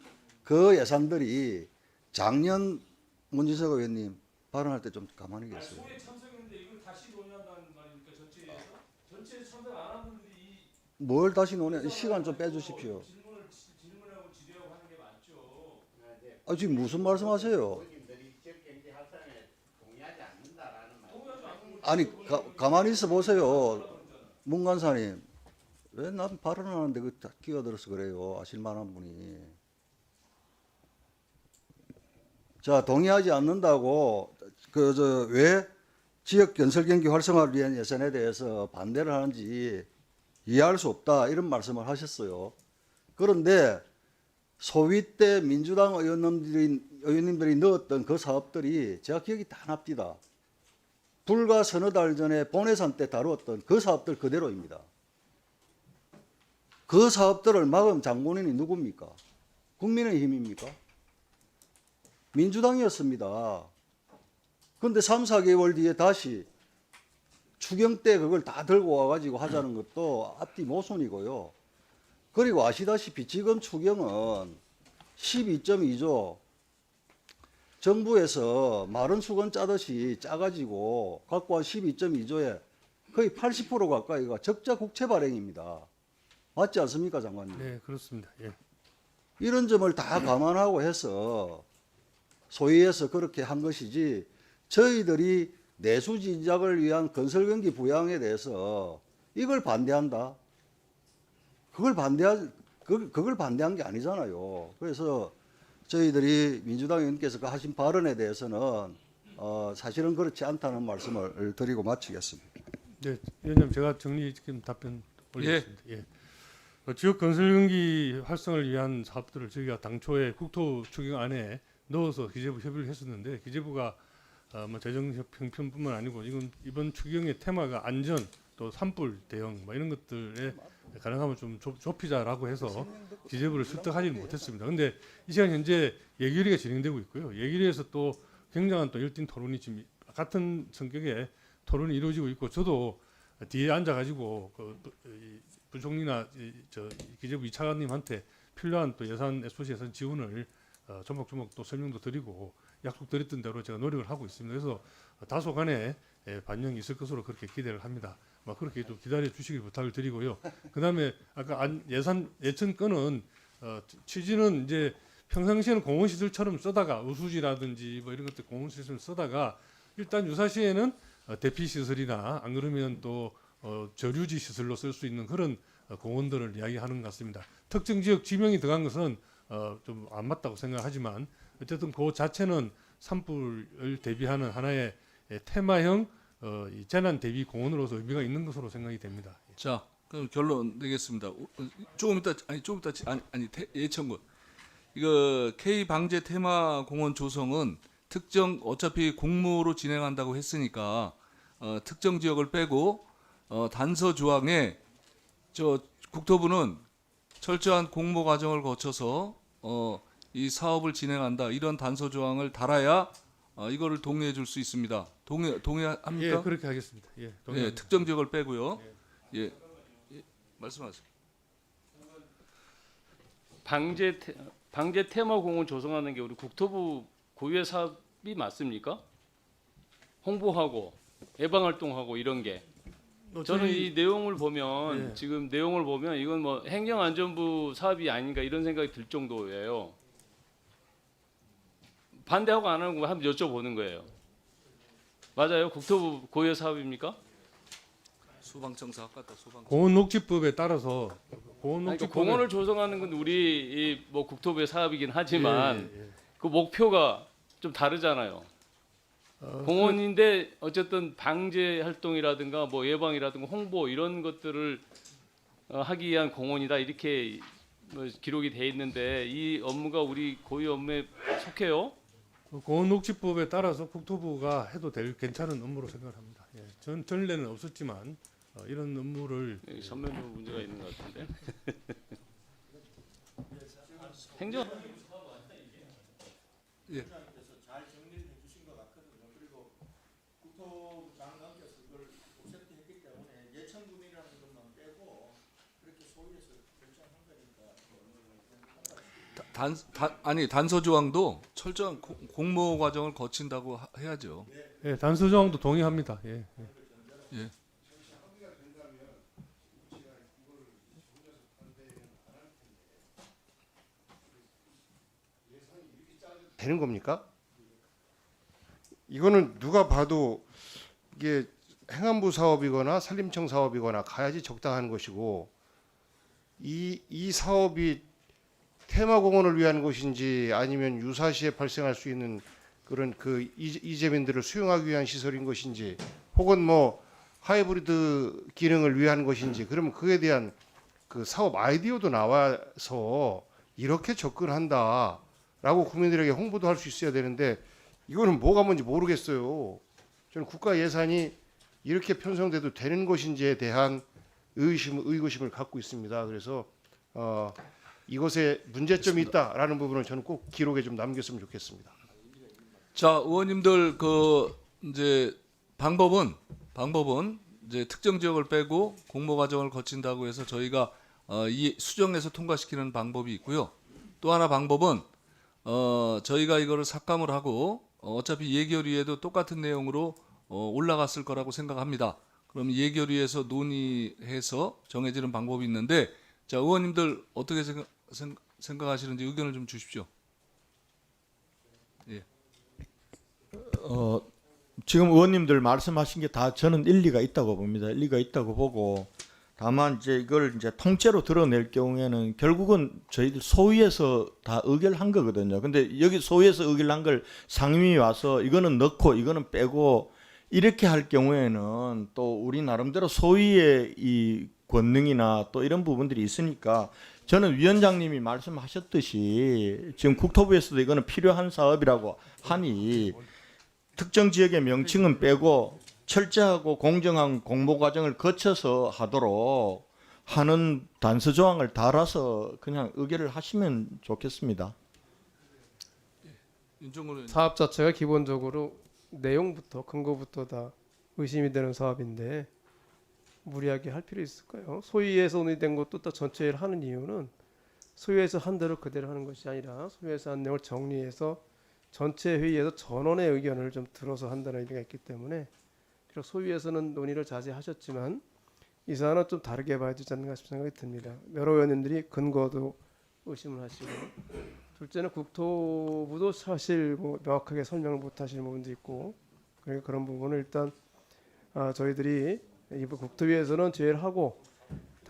그 예산들이 작년 문진석 의원님 발언할 때 좀 가만히 계세요. 뭘 다시 논의? 시간 좀 빼주십시오. 지금 무슨 말씀하세요? 아니 가만히 있어 보세요, 문관사님. 왜 난 발언하는데 그 끼어들어서 그래요? 아실만한 분이. 자, 동의하지 않는다고 왜 지역 건설 경기 활성화를 위한 예산에 대해서 반대를 하는지 이해할 수 없다 이런 말씀을 하셨어요. 그런데 소위 때 민주당 의원님들이 넣었던 그 사업들이 제가 기억이 다 납니다. 불과 서너 달 전에 본회산 때 다루었던 그 사업들 그대로입니다. 그 사업들을 막은 장본인이 누굽니까? 국민의힘입니까? 민주당이었습니다. 그런데 3, 4개월 뒤에 다시 추경 때 그걸 다 들고 와가지고 하자는 것도 앞뒤 모순이고요. 그리고 아시다시피 지금 추경은 12.2조 정부에서 마른 수건 짜듯이 짜가지고 갖고 한 12.2조에 거의 80% 가까이가 적자 국채 발행입니다. 맞지 않습니까, 장관님? 네, 그렇습니다. 예. 이런 점을 다 감안하고 해서 소위에서 그렇게 한 것이지 저희들이 내수 진작을 위한 건설 경기 부양에 대해서 이걸 반대한다. 그걸 반대한 게 아니잖아요. 그래서 저희들이 민주당 의원께서 하신 발언에 대해서는 사실은 그렇지 않다는 말씀을 드리고 마치겠습니다. 네, 위원님 제가 정리 지금 답변 올리겠습니다. 예. 지역 건설 경기 활성화를 위한 사업들을 저희가 당초에 국토 추경안에 넣어서 기재부 협의를 했었는데 기재부가 재정 형편뿐만 아니고 이번 추경의 테마가 안전 또 산불 대응 이런 것들에 가능하면 좀 좁히자라고 해서 기재부를 설득하지는 못했습니다. 그런데 이 시간 현재 예결위가 진행되고 있고요. 예결위에서 또 굉장한 또 열띤 토론이 지금 같은 성격의 토론이 이루어지고 있고 저도 뒤에 앉아가지고 부총리나 기재부 이차관님한테 필요한 또 예산 SOC 예산 지원을 조목조목 또 설명도 드리고 약속드렸던 대로 제가 노력을 하고 있습니다. 그래서 다소간의 반영이 있을 것으로 그렇게 기대를 합니다. 그렇게 또 기다려 주시길 부탁을 드리고요. 그다음에 아까 예천 건은 취지는 이제 평상시에는 공원시설처럼 쓰다가 우수지라든지 이런 것들 공원시설 쓰다가 일단 유사시에는 대피시설이나 안 그러면 또 저류지 시설로 쓸 수 있는 그런 공원들을 이야기하는 것 같습니다. 특정 지역 지명이 들어간 것은 좀 안 맞다고 생각하지만 어쨌든 그 자체는 산불을 대비하는 하나의 테마형 이 재난 대비 공원으로서 의미가 있는 것으로 생각이 됩니다. 자, 그럼 결론 내겠습니다. 조금 이따 예천군 이거 K 방제 테마 공원 조성은 특정 어차피 공모로 진행한다고 했으니까 특정 지역을 빼고 단서 조항에 저 국토부는 철저한 공모 과정을 거쳐서 이 사업을 진행한다 이런 단서 조항을 달아야 이거를 동의해 줄 수 있습니다. 동의합니까? 예, 그렇게 하겠습니다. 예, 예, 동의합니다. 특정 지역을 빼고요. 예, 말씀하세요. 방제 테마 공원 조성하는 게 우리 국토부 고유의 사업이 맞습니까? 홍보하고 예방 활동하고 이런 게 저는 이 내용을 보면 예. 지금 내용을 보면 이건 뭐 행정안전부 사업이 아닌가 이런 생각이 들 정도예요. 반대하고 안 하는 거 한번 여쭤보는 거예요. 맞아요? 국토부 고유의 사업입니까? 소방청사 아까 소방. 공원녹지법에 따라서 그러니까 공원을 조성하는 건 우리 뭐 국토부의 사업이긴 하지만 예. 그 목표가 좀 다르잖아요. 공원인데 어쨌든 방제 활동이라든가 뭐 예방이라든가 홍보 이런 것들을 하기 위한 공원이다 이렇게 뭐 기록이 돼 있는데 이 업무가 우리 고유 업무에 속해요? 공원녹지법에 따라서 국토부가 해도 될 괜찮은 업무로 생각합니다. 예, 전 전례는 없었지만 이런 업무를 전면적으로 문제가 있는 것 같은데. 행정 예. 단서 조항도 철저한 공모 과정을 거친다고 해야죠. 예, 단서 조항도 동의합니다. 예. 예. 되는 겁니까? 이거는 누가 봐도 이게 행안부 사업이거나 산림청 사업이거나 가야지 적당한 것이고 이 사업이 테마공원을 위한 것인지 아니면 유사시에 발생할 수 있는 그런 그 이재민들을 수용하기 위한 시설인 것인지 혹은 뭐 하이브리드 기능을 위한 것인지 그러면 그에 대한 그 사업 아이디어도 나와서 이렇게 접근한다라고 국민들에게 홍보도 할 수 있어야 되는데 이거는 뭐가 뭔지 모르겠어요. 저는 국가 예산이 이렇게 편성돼도 되는 것인지에 대한 의구심을 갖고 있습니다. 그래서 이것에 문제점이 있다라는 부분을 저는 꼭 기록에 좀 남겼으면 좋겠습니다. 자, 의원님들 그 이제 방법은 이제 특정 지역을 빼고 공모 과정을 거친다고 해서 저희가 이 수정해서 통과시키는 방법이 있고요. 또 하나 방법은 저희가 이거를 삭감을 하고 어차피 예결위에도 똑같은 내용으로 올라갔을 거라고 생각합니다. 그럼 예결위에서 논의해서 정해지는 방법이 있는데 자, 의원님들 어떻게 생각하시는지 의견을 좀 주십시오. 예. 지금 의원님들 말씀하신 게 다 저는 일리가 있다고 봅니다. 일리가 있다고 보고 다만 이제 이걸 이제 통째로 드러낼 경우에는 결국은 저희들 소위에서 다 의결한 거거든요. 근데 여기 소위에서 의결한 걸 상임위 와서 이거는 넣고 이거는 빼고 이렇게 할 경우에는 또 우리 나름대로 소위의 이 권능이나 또 이런 부분들이 있으니까 저는 위원장님이 말씀하셨듯이 지금 국토부에서도 이거는 필요한 사업이라고 하니 특정 지역의 명칭은 빼고 철저하고 공정한 공모 과정을 거쳐서 하도록 하는 단서 조항을 달아서 그냥 의결을 하시면 좋겠습니다. 사업 자체가 기본적으로 내용부터 근거부터 다 의심이 되는 사업인데 무리하게 할 필요 있을까요? 소위에서 논의된 것도 또 전체를 하는 이유는 소위에서 한 대로 그대로 하는 것이 아니라 소위에서 한 내용을 정리해서 전체 회의에서 전원의 의견을 좀 들어서 한다는 의미가 있기 때문에 비록 소위에서는 논의를 자제하셨지만 이 사안은 좀 다르게 봐야 되지 않는가 싶은 생각이 듭니다. 여러 의원님들이 근거도 의심을 하시고 둘째는 국토부도 사실 뭐 명확하게 설명을 못하시는 부분도 있고 그러니까 그런 부분을 일단 저희들이 이번 국토위에서는 제외를 하고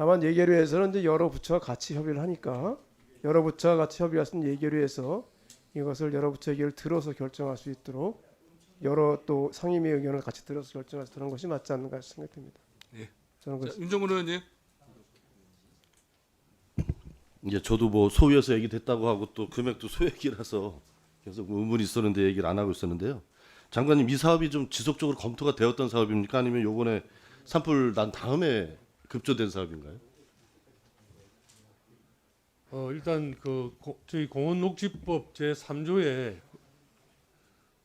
다만 예결위에서는 이제 여러 부처가 같이 협의를 하니까 여러 부처가 같이 협의할 수 있는 예결위에서 이것을 여러 부처 의견을 들어서 결정할 수 있도록 여러 또 상임위 의견을 같이 들어서 결정할 수 있는 것이 맞지 않는가 생각됩니다. 예. 저는 자, 윤정근 의원님. 이제 저도 뭐 소위에서 얘기됐다고 하고 또 금액도 소액이라서 계속 의문이 있었는데 얘기를 안 하고 있었는데요. 장관님, 이 사업이 좀 지속적으로 검토가 되었던 사업입니까? 아니면 요번에 산불 난 다음에 급조된 사업인가요? 일단 저희 공원녹지법 제 3조에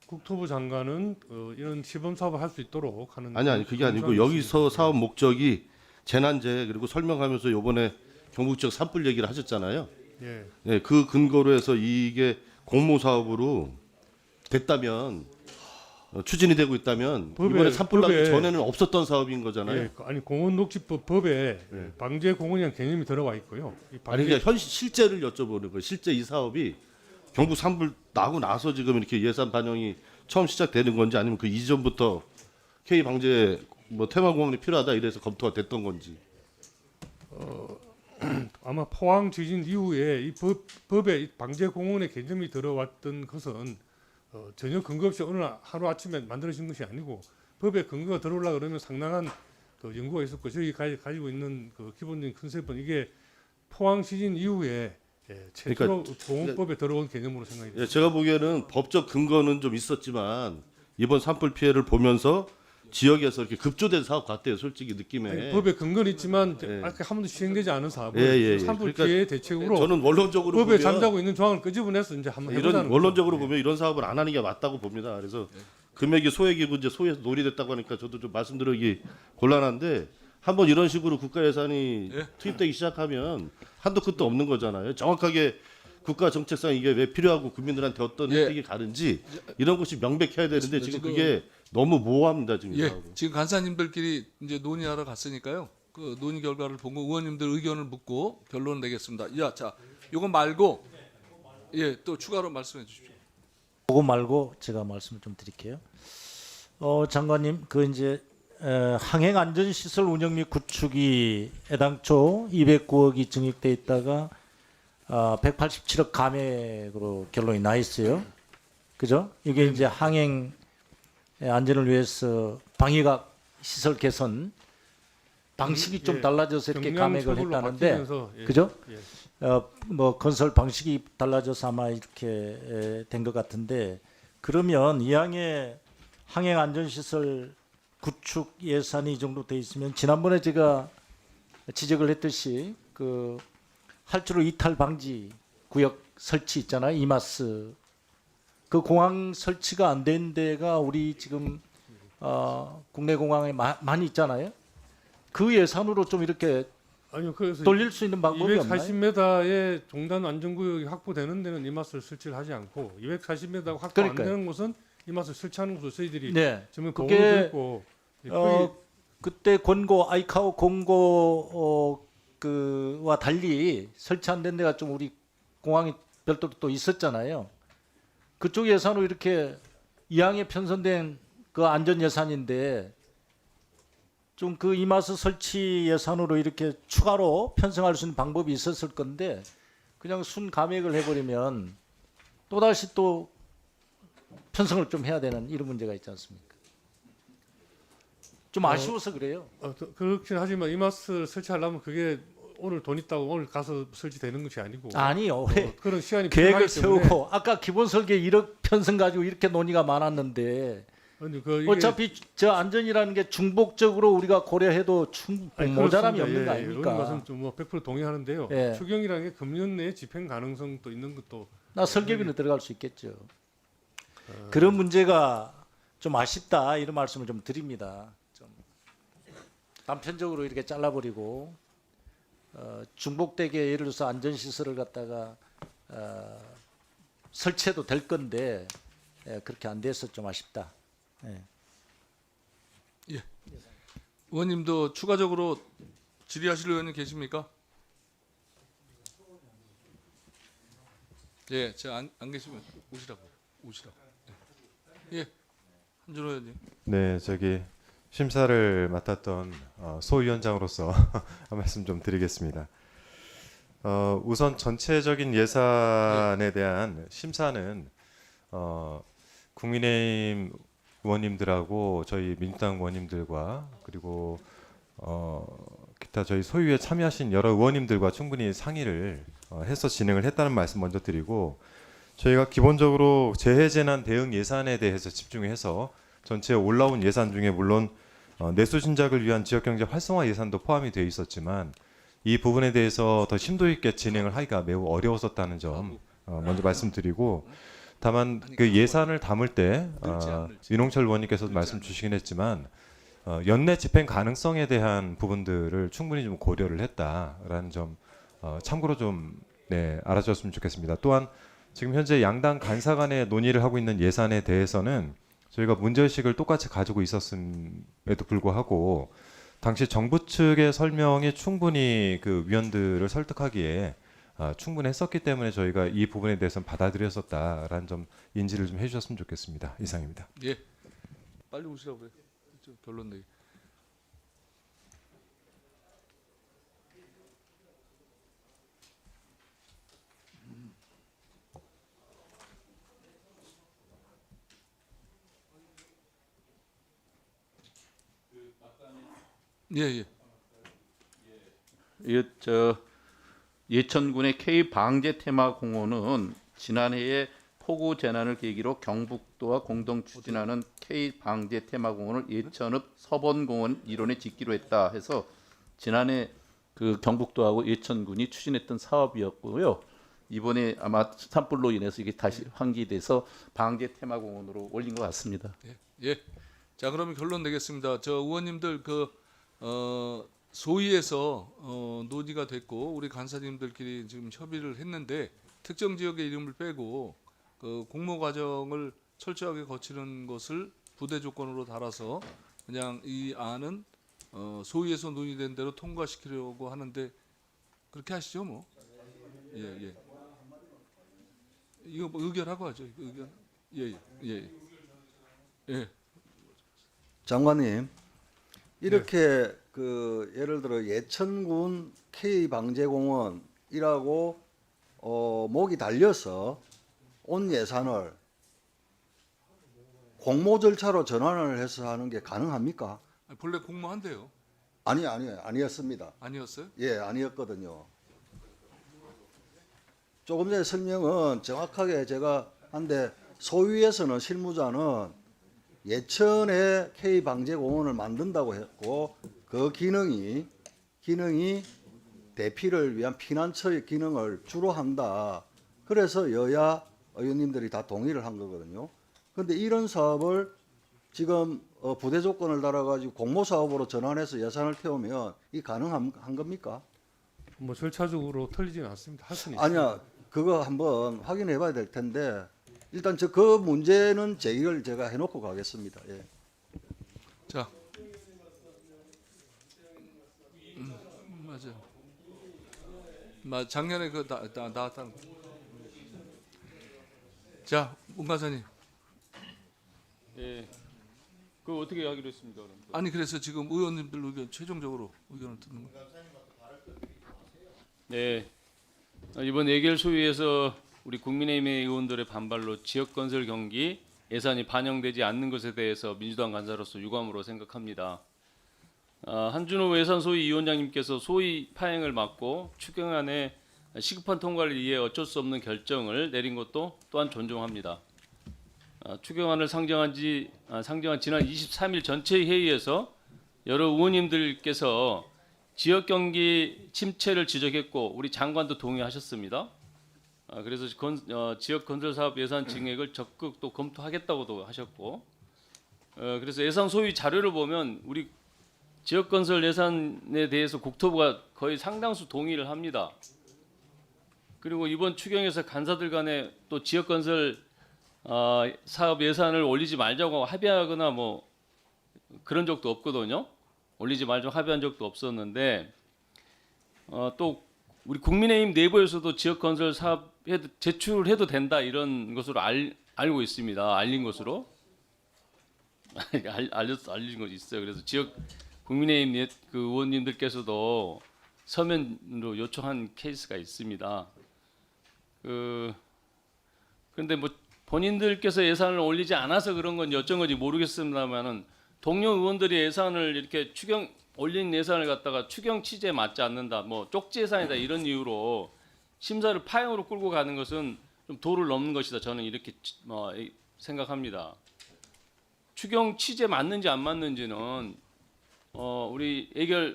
국토부 장관은 이런 시범 사업을 할 수 있도록 하는 아니 그게 아니고 여기서 사업 목적이 재난재해 그리고 설명하면서 요번에 경북 지역 산불 얘기를 하셨잖아요. 예. 네, 그 근거로 해서 이게 공모 사업으로 됐다면 추진이 되고 있다면 이번에 산불 나기 전에는 없었던 사업인 거잖아요. 예, 아니 공원녹지법 법에 네. 방제 공원이라는 개념이 들어와 있고요. 이 아니 그러니까 실제를 여쭤보는 거예요. 실제 이 사업이 경북 산불 나고 나서 지금 이렇게 예산 반영이 처음 시작되는 건지 아니면 그 이전부터 K 방제 뭐 테마공원이 필요하다 이래서 검토가 됐던 건지. 아마 포항 지진 이후에 이 법에 이 방제 공원의 개념이 들어왔던 것은 전혀 근거 없이 어느 하루 아침에 만들어진 것이 아니고 법에 근거가 들어오려 그러면 상당한 그 연구가 있었고 저희 가지고 있는 그 기본적인 컨셉은 이게 포항 지진 이후에 최초로 공원법에 들어온 개념으로 생각이 됩니다. 예, 제가 보기에는 법적 근거는 좀 있었지만 이번 산불 피해를 보면서 지역에서 이렇게 급조된 사업 같아요. 솔직히 느낌에. 아니, 법에 근거는 있지만 예. 아직 한 번도 시행되지 않은 사업을 예. 산불 그러니까 피해 대책으로 저는 원론적으로 법에 보면 잠자고 있는 조항을 끄집어내서 이제 한번 이런 해보자는 원론적으로 거죠. 보면 이런 사업을 안 하는 게 맞다고 봅니다. 그래서 금액이 소액이고 이제 소에서 논의됐다고 하니까 저도 좀 말씀드리기 곤란한데 한번 이런 식으로 국가 예산이 투입되기 시작하면 한도 끝도 없는 거잖아요. 정확하게 국가 정책상 이게 왜 필요하고 국민들한테 어떤 혜택이 가는지 이런 것이 명백해야 되는데 지금 그게 너무 모호합니다 지금. 이 예, 사업은. 지금 간사님들끼리 이제 논의하러 갔으니까요. 그 논의 결과를 보고 의원님들 의견을 묻고 결론을 내겠습니다. 야, 자, 요거 말고 또 추가로 말씀해 주십시오. 그거 말고 제가 말씀을 좀 드릴게요. 장관님, 그 이제 항행 안전 시설 운영 및 구축이 애당초 209억이 증액돼 있다가 187억 감액으로 결론이 나 있어요. 그죠? 이게 이제 항행 안전을 위해서 방위각 시설 개선 방식이 좀 달라져서 이렇게 감액을 했다는데, 그죠? 뭐 건설 방식이 달라져서 아마 이렇게 된 것 같은데, 그러면 이항의 항행 안전 시설 구축 예산이 이 정도 돼 있으면 지난번에 제가 지적을 했듯이 그 할주로 이탈 방지 구역 설치 있잖아요. 이마스 그 공항 설치가 안 된 데가 우리 지금 국내 공항에 많이 있잖아요. 그 예산으로 좀 이렇게 그래서 돌릴 수 있는 방법이 없나요? 240m의 종단 안전구역이 확보되는 데는 이마스를 설치를 하지 않고 240m가 확보 안 되는 곳은 이마스를 설치하는 곳으로 저희들이 전면 그게 있고 그때 권고 아이카오 공고 그와 달리 설치 안 된 데가 좀 우리 공항이 별도로 또 있었잖아요. 그쪽 예산으로 이렇게 이항에 편성된 그 안전 예산인데 좀 그 이마스 설치 예산으로 이렇게 추가로 편성할 수 있는 방법이 있었을 건데 그냥 순 감액을 해버리면 또다시 또 편성을 좀 해야 되는 이런 문제가 있지 않습니까? 좀 아쉬워서 그래요. 그렇긴 하지만 이마스 설치하려면 그게 오늘 돈 있다고 오늘 가서 설치되는 것이 아니고 아니요. 그런 시간이 계획을 필요하기 때문에 세우고 아까 기본 설계 1억 편성 가지고 이렇게 논의가 많았는데 어차피 저 안전이라는 게 중복적으로 우리가 고려해도 모자람이 없는 거 아닙니까? 그런 것은 좀 뭐 100% 동의하는데요. 추경이라는 게 금년 내에 집행 가능성도 있는 것도 나 설계비는 들어갈 수 있겠죠. 그런 문제가 좀 아쉽다 이런 말씀을 좀 드립니다. 좀 단편적으로 이렇게 잘라버리고 중복되게 예를 들어서 안전시설을 갖다가 설치해도 될 건데 그렇게 안 돼서 좀 아쉽다. 예. 의원님도 추가적으로 질의하실 의원님 계십니까? 예, 제가 안 계시면 오시라고. 예, 한준호 의원님. 네, 심사를 맡았던 소위원장으로서 한 말씀 좀 드리겠습니다. 우선 전체적인 예산에 대한 심사는 국민의힘 의원님들하고 저희 민주당 의원님들과 그리고 기타 저희 소위에 참여하신 여러 의원님들과 충분히 상의를 해서 진행을 했다는 말씀 먼저 드리고, 저희가 기본적으로 재해재난 대응 예산에 대해서 집중해서 전체 올라온 예산 중에 물론 내수 신작을 위한 지역경제 활성화 예산도 포함이 되어 있었지만 이 부분에 대해서 더 심도 있게 진행을 하기가 매우 어려웠었다는 점 먼저 말씀드리고, 다만 그 예산을 담을 때 윤홍철 의원님께서도 말씀 주시긴 했지만 연내 집행 가능성에 대한 부분들을 충분히 좀 고려를 했다라는 점 참고로 좀 알아주셨으면 좋겠습니다. 또한 지금 현재 양당 간사 간의 논의를 하고 있는 예산에 대해서는 저희가 문제의식을 똑같이 가지고 있었음에도 불구하고 당시 정부 측의 설명이 충분히 그 위원들을 설득하기에 충분했었기 때문에 저희가 이 부분에 대해서는 받아들였었다라는 점 인지를 좀 해주셨으면 좋겠습니다. 이상입니다. 예, 빨리 오시라고 그래. 결론 내기. 예. 예천군의 K 방제 테마 공원은 지난해에 폭우 재난을 계기로 경북도와 공동 추진하는 K 방제 테마 공원을 예천읍 서번공원 일원에 짓기로 했다 해서 지난해 그 경북도하고 예천군이 추진했던 사업이었고요. 이번에 아마 산불로 인해서 이게 다시 환기돼서 방제 테마 공원으로 올린 것 같습니다. 예. 자, 그러면 결론 내겠습니다. 저 의원님들 소위에서 논의가 됐고 우리 간사님들끼리 지금 협의를 했는데 특정 지역의 이름을 빼고 그 공모 과정을 철저하게 거치는 것을 부대 조건으로 달아서 그냥 이 안은 소위에서 논의된 대로 통과시키려고 하는데 그렇게 하시죠, 뭐. 예. 이거 뭐 의결하고 하죠. 의견. 예. 장관님, 이렇게 그 예를 들어 예천군 K 방제공원이라고 목이 달려서 온 예산을 공모 절차로 전환을 해서 하는 게 가능합니까? 본래 공모한대요. 아니었습니다. 아니었어요? 예, 아니었거든요. 조금 전에 설명은 정확하게 제가 한데 소위에서는 실무자는 예천에 K 방제공원을 만든다고 했고 그 기능이 대피를 위한 피난처의 기능을 주로 한다. 그래서 여야 의원님들이 다 동의를 한 거거든요. 그런데 이런 사업을 지금 부대 조건을 달아가지고 공모 사업으로 전환해서 예산을 태우면 이 가능한 겁니까? 뭐 절차적으로 틀리지는 않습니다. 할 수는 아니야, 그거 한번 확인해봐야 될 텐데 일단 그 문제는 제기를 제가 해놓고 가겠습니다. 예. 자, 맞아요. 작년에 그 나왔다는. 자, 문간사님. 예. 그 어떻게 하기로 했습니까? 그럼? 아니 그래서 지금 의원님들 의견 최종적으로 의견을 듣는 거예요. 네. 이번 예결 소위에서 우리 국민의힘의 의원들의 반발로 지역건설 경기 예산이 반영되지 않는 것에 대해서 민주당 간사로서 유감으로 생각합니다. 한준호 예산소위 위원장님께서 소위 파행을 막고 추경안의 시급한 통과를 위해 어쩔 수 없는 결정을 내린 것도 또한 존중합니다. 추경안을 상정한 지난 23일 전체 회의에서 여러 의원님들께서 지역 경기 침체를 지적했고 우리 장관도 동의하셨습니다. 그래서 지역 건설 사업 예산 증액을 적극 또 검토하겠다고도 하셨고, 그래서 예산 소위 자료를 보면 우리 지역 건설 예산에 대해서 국토부가 거의 상당수 동의를 합니다. 그리고 이번 추경에서 간사들 간에 또 지역 건설 사업 예산을 올리지 말자고 합의하거나 뭐 그런 적도 없거든요. 올리지 말자고 합의한 적도 없었는데 또 우리 국민의힘 내부에서도 지역 건설 사업 제출해도 된다 이런 것으로 알고 있습니다. 알린 것으로. 알려진 것이 있어요. 그래서 지역 국민의힘 그 의원님들께서도 서면으로 요청한 케이스가 있습니다. 그런데 뭐 본인들께서 예산을 올리지 않아서 그런 건지 어쩐 건지 모르겠습니다만은 동료 의원들이 예산을 이렇게 올린 예산을 갖다가 추경 취지에 맞지 않는다, 뭐 쪽지 예산이다 이런 이유로 심사를 파행으로 끌고 가는 것은 좀 도를 넘는 것이다. 저는 이렇게 생각합니다. 추경 취지에 맞는지 안 맞는지는 우리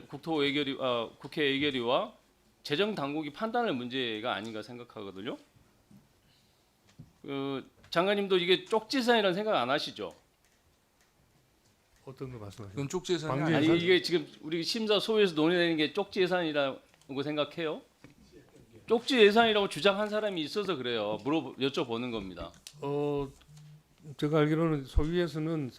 국회 예결위와 재정 당국이 판단할 문제가 아닌가 생각하거든요. 장관님도 이게 쪽지 예산이라는 생각 안 하시죠? 어떤 거 말씀하시죠? 그건 쪽지 예산이 방제 아니에요. 아니 이게 지금 우리 심사 소위에서 논의되는 게 쪽지 예산이라고 생각해요? 쪽지 예산이라고 주장한 사람이 있어서 그래요. 여쭤보는 겁니다. 제가 알기로는 소위에서는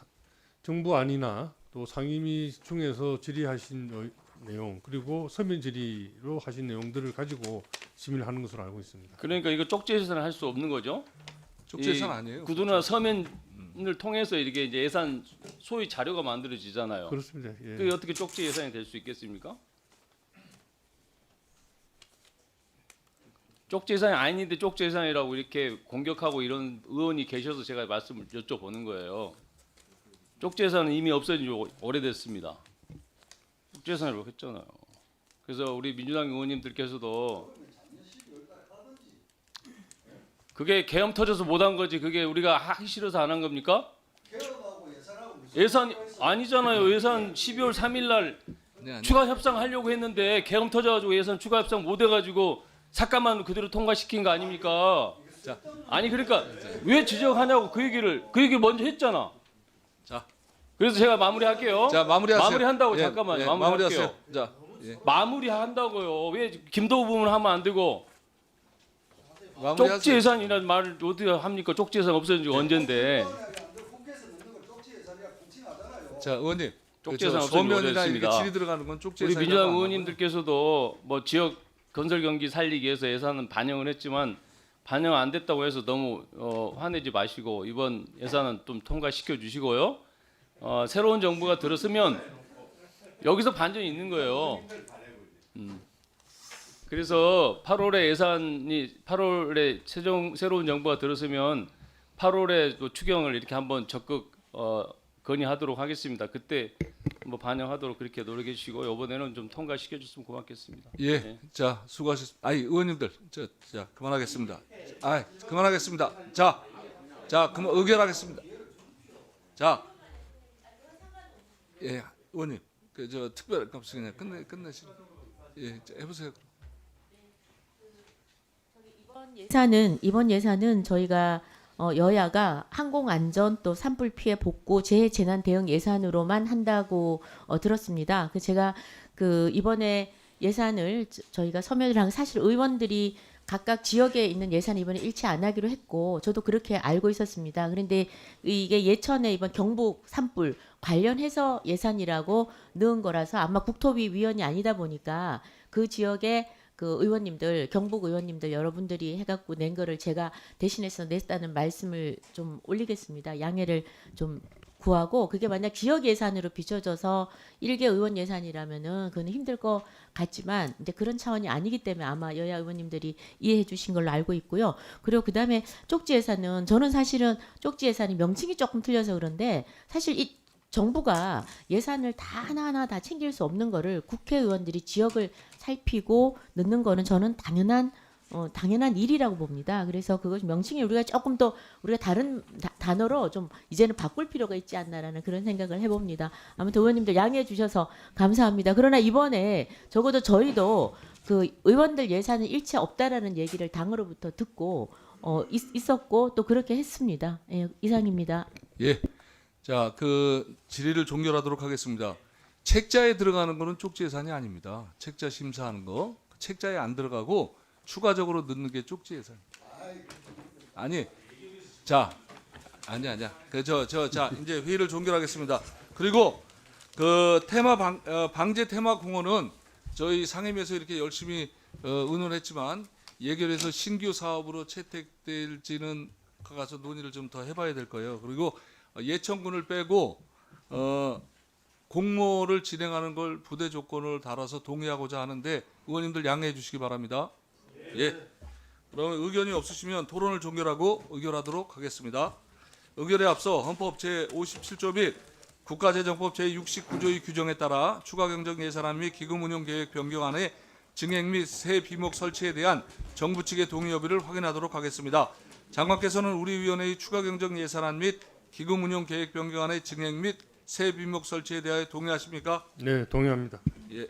정부 안이나 또 상임위 중에서 질의하신 내용 그리고 서면 질의로 하신 내용들을 가지고 심의를 하는 것으로 알고 있습니다. 그러니까 이거 쪽지 예산을 할 수 없는 거죠? 쪽지 예산 아니에요. 구두나 서면을 통해서 이렇게 이제 예산 소위 자료가 만들어지잖아요. 그렇습니다. 예. 그게 어떻게 쪽지 예산이 될 수 있겠습니까? 쪽지 예산이 아닌데 쪽지 예산이라고 이렇게 공격하고 이런 의원이 계셔서 제가 말씀을 여쭤보는 거예요. 쪽지 예산은 이미 없어진 지 오래됐습니다. 쪽지 예산이라고 했잖아요. 그래서 우리 민주당 의원님들께서도 그게 계엄 터져서 못한 거지 그게 우리가 하기 싫어서 안 한 겁니까? 예산 아니잖아요. 예산 12월 3일 날 추가 협상하려고 했는데 계엄 터져가지고 예산 추가 협상 못 해가지고 삭감만 그대로 통과시킨 거 아닙니까? 자, 아니 그러니까 왜 지적하냐고 그 얘기를 먼저 했잖아. 자, 그래서 제가 마무리할게요. 자 마무리하세요. 마무리한다고 예, 잠깐만요. 예, 마무리할게요. 마무리하세요. 자, 예. 마무리한다고요. 왜 김도우 부분 하면 안 되고 마무리하세요. 쪽지 예산이라는 말을 어떻게 합니까? 쪽지 예산 없어진 지 언젠데. 자, 의원님. 쪽지 예산 없어진 지 소면이나 이렇게 오래됐습니다. 질의 들어가는 건 쪽지 우리 예산이 민주당 의원님들께서도 뭐 지역 건설 경기 살리기 위해서 예산은 반영을 했지만 반영 안 됐다고 해서 너무 화내지 마시고 이번 예산은 좀 통과시켜 주시고요. 새로운 정부가 들었으면 여기서 반전이 있는 거예요. 그래서 8월에 새로운 정부가 들었으면 8월에 또 추경을 이렇게 한번 적극 건의하도록 하겠습니다. 그때 뭐 반영하도록 그렇게 노력해 주시고 이번에는 좀 통과시켜 줬으면 고맙겠습니다. 예, 네. 자 수고하셨습니다. 아니 의원님들, 자 그만하겠습니다. 그만하겠습니다. 자 그만 의결하겠습니다. 자, 예, 의원님, 저 특별감사 그냥 끝내시죠. 예, 자, 해보세요. 이번 예산은 저희가 여야가 항공안전 또 산불 피해 복구 재해 재난 대응 예산으로만 한다고 들었습니다. 그 제가 이번에 예산을 저희가 서면을 한 사실 의원들이 각각 지역에 있는 예산 이번에 일치 안 하기로 했고 저도 그렇게 알고 있었습니다. 그런데 이게 예천에 이번 경북 산불 관련해서 예산이라고 넣은 거라서 아마 국토위 위원이 아니다 보니까 그 지역에 그 의원님들, 경북 의원님들 여러분들이 해갖고 낸 거를 제가 대신해서 냈다는 말씀을 좀 올리겠습니다. 양해를 좀 구하고 그게 만약 지역 예산으로 비춰져서 일개 의원 예산이라면은 그건 힘들 것 같지만 이제 그런 차원이 아니기 때문에 아마 여야 의원님들이 이해해 주신 걸로 알고 있고요. 그리고 그다음에 쪽지 예산은 저는 사실은 쪽지 예산이 명칭이 조금 틀려서 그런데 사실 이 정부가 예산을 다 하나하나 다 챙길 수 없는 거를 국회의원들이 지역을 살피고 넣는 거는 저는 당연한 일이라고 봅니다. 그래서 그것이 명칭이 우리가 조금 더 우리가 다른 단어로 좀 이제는 바꿀 필요가 있지 않나라는 그런 생각을 해봅니다. 아무튼 의원님들 양해해 주셔서 감사합니다. 그러나 이번에 적어도 저희도 그 의원들 예산은 일치 없다라는 얘기를 당으로부터 듣고 있었고 또 그렇게 했습니다. 예, 이상입니다. 예. 자, 그 질의를 종결하도록 하겠습니다. 책자에 들어가는 거는 쪽지 예산이 아닙니다. 책자 심사하는 거 책자에 안 들어가고 추가적으로 넣는 게 쪽지 예산. 아니, 자, 아니야. 자 이제 회의를 종결하겠습니다. 그리고 그 방제 테마 공원은 저희 상임위에서 이렇게 열심히 의논했지만 예결해서 신규 사업으로 채택될지는 가서 논의를 좀 더 해봐야 될 거예요. 그리고 예천군을 빼고 공모를 진행하는 걸 부대 조건을 달아서 동의하고자 하는데 의원님들 양해해 주시기 바랍니다. 예. 그럼 의견이 없으시면 토론을 종결하고 의결하도록 하겠습니다. 의결에 앞서 헌법 제57조 및 국가재정법 제69조의 규정에 따라 추가 경정 예산안 및 기금 운용 계획 변경안의 증액 및 새 비목 설치에 대한 정부 측의 동의 여부를 확인하도록 하겠습니다. 장관께서는 우리 위원회의 추가 경정 예산안 및 기금 운용 계획 변경안의 증액 및 새 비목 설치에 대하여 동의하십니까? 네, 동의합니다. 예.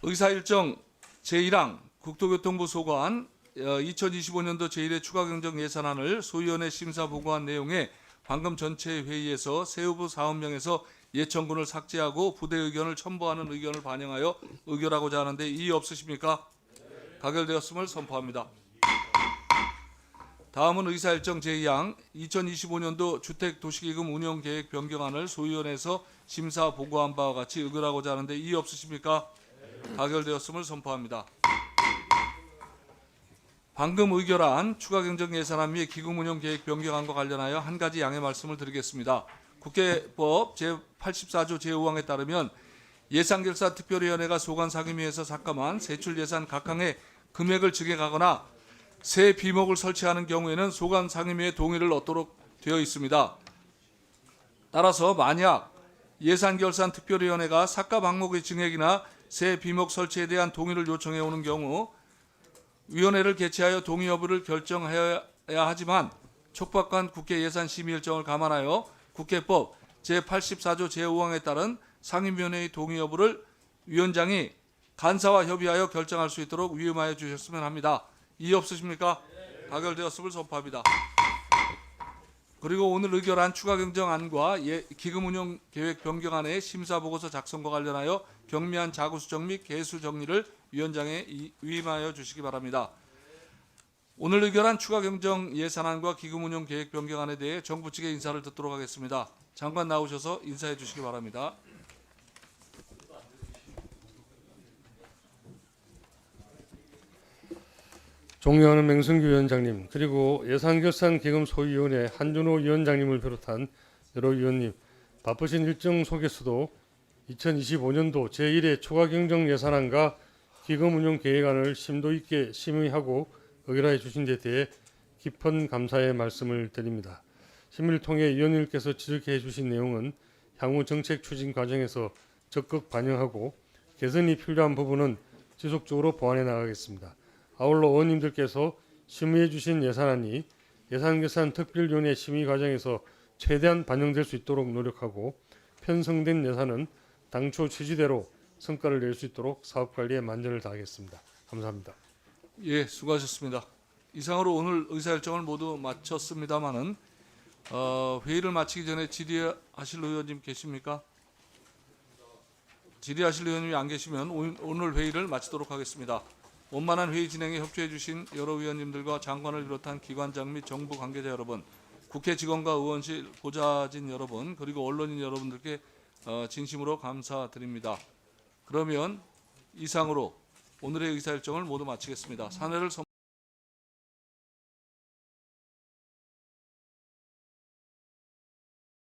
의사일정 제1항 국토교통부 소관 2025년도 제1회 추가 경정 예산안을 소위원회 심사 보고한 내용에 방금 전체 회의에서 세후부 사업명에서 예천군을 삭제하고 부대 의견을 첨부하는 의견을 반영하여 의결하고자 하는데 이의 없으십니까? 가결되었음을 선포합니다. 다음은 의사일정 제2항 2025년도 주택도시기금 운영계획 변경안을 소위원회에서 심사 보고한 바와 같이 의결하고자 하는데 이의 없으십니까? 가결되었음을 선포합니다. 방금 의결한 추가 경정 예산안 및 기금 운영 계획 변경안과 관련하여 한 가지 양해 말씀을 드리겠습니다. 국회법 제84조 제5항에 따르면 예산결산특별위원회가 소관 상임위에서 삭감한 세출 예산 각 항의 금액을 증액하거나 새 비목을 설치하는 경우에는 소관 상임위의 동의를 얻도록 되어 있습니다. 따라서 만약 예산결산특별위원회가 삭감 항목의 증액이나 새 비목 설치에 대한 동의를 요청해 오는 경우 위원회를 개최하여 동의 여부를 결정해야 하지만 촉박한 국회 예산 심의 일정을 감안하여 국회법 제84조 제5항에 따른 상임위원회의 동의 여부를 위원장이 간사와 협의하여 결정할 수 있도록 위임하여 주셨으면 합니다. 이의 없으십니까? 가결되었음을 선포합니다. 그리고 오늘 의결한 추가 경정안과 기금 운용 계획 변경안의 심사 보고서 작성과 관련하여 경미한 자구 수정 및 개수 정리를 위원장에 위임하여 주시기 바랍니다. 오늘 의결한 추가 경정 예산안과 기금 운용 계획 변경안에 대해 정부 측의 인사를 듣도록 하겠습니다. 장관 나오셔서 인사해 주시기 바랍니다. 존경하는 맹승규 위원장님, 그리고 예산결산기금 소위원회 한준호 위원장님을 비롯한 여러 위원님, 바쁘신 일정 속에서도 2025년도 제1회 추가 경정 예산안과 기금 운용 계획안을 심도 있게 심의하고 의결해 주신 데 대해 깊은 감사의 말씀을 드립니다. 심의를 통해 위원님께서 지적해 주신 내용은 향후 정책 추진 과정에서 적극 반영하고 개선이 필요한 부분은 지속적으로 보완해 나가겠습니다. 아울러 의원님들께서 심의해 주신 예산안이 예산결산특별위원회 심의 과정에서 최대한 반영될 수 있도록 노력하고 편성된 예산은 당초 취지대로 성과를 낼 수 있도록 사업관리에 만전을 다하겠습니다. 감사합니다. 예, 수고하셨습니다. 이상으로 오늘 의사일정을 모두 마쳤습니다마는 회의를 마치기 전에 질의하실 의원님 계십니까? 질의하실 의원님이 안 계시면 오늘 회의를 마치도록 하겠습니다. 원만한 회의 진행에 협조해 주신 여러 위원님들과 장관을 비롯한 기관장 및 정부 관계자 여러분, 국회 직원과 의원실 보좌진 여러분, 그리고 언론인 여러분들께 진심으로 감사드립니다. 그러면 이상으로 오늘의 의사일정을 모두 마치겠습니다. 사내를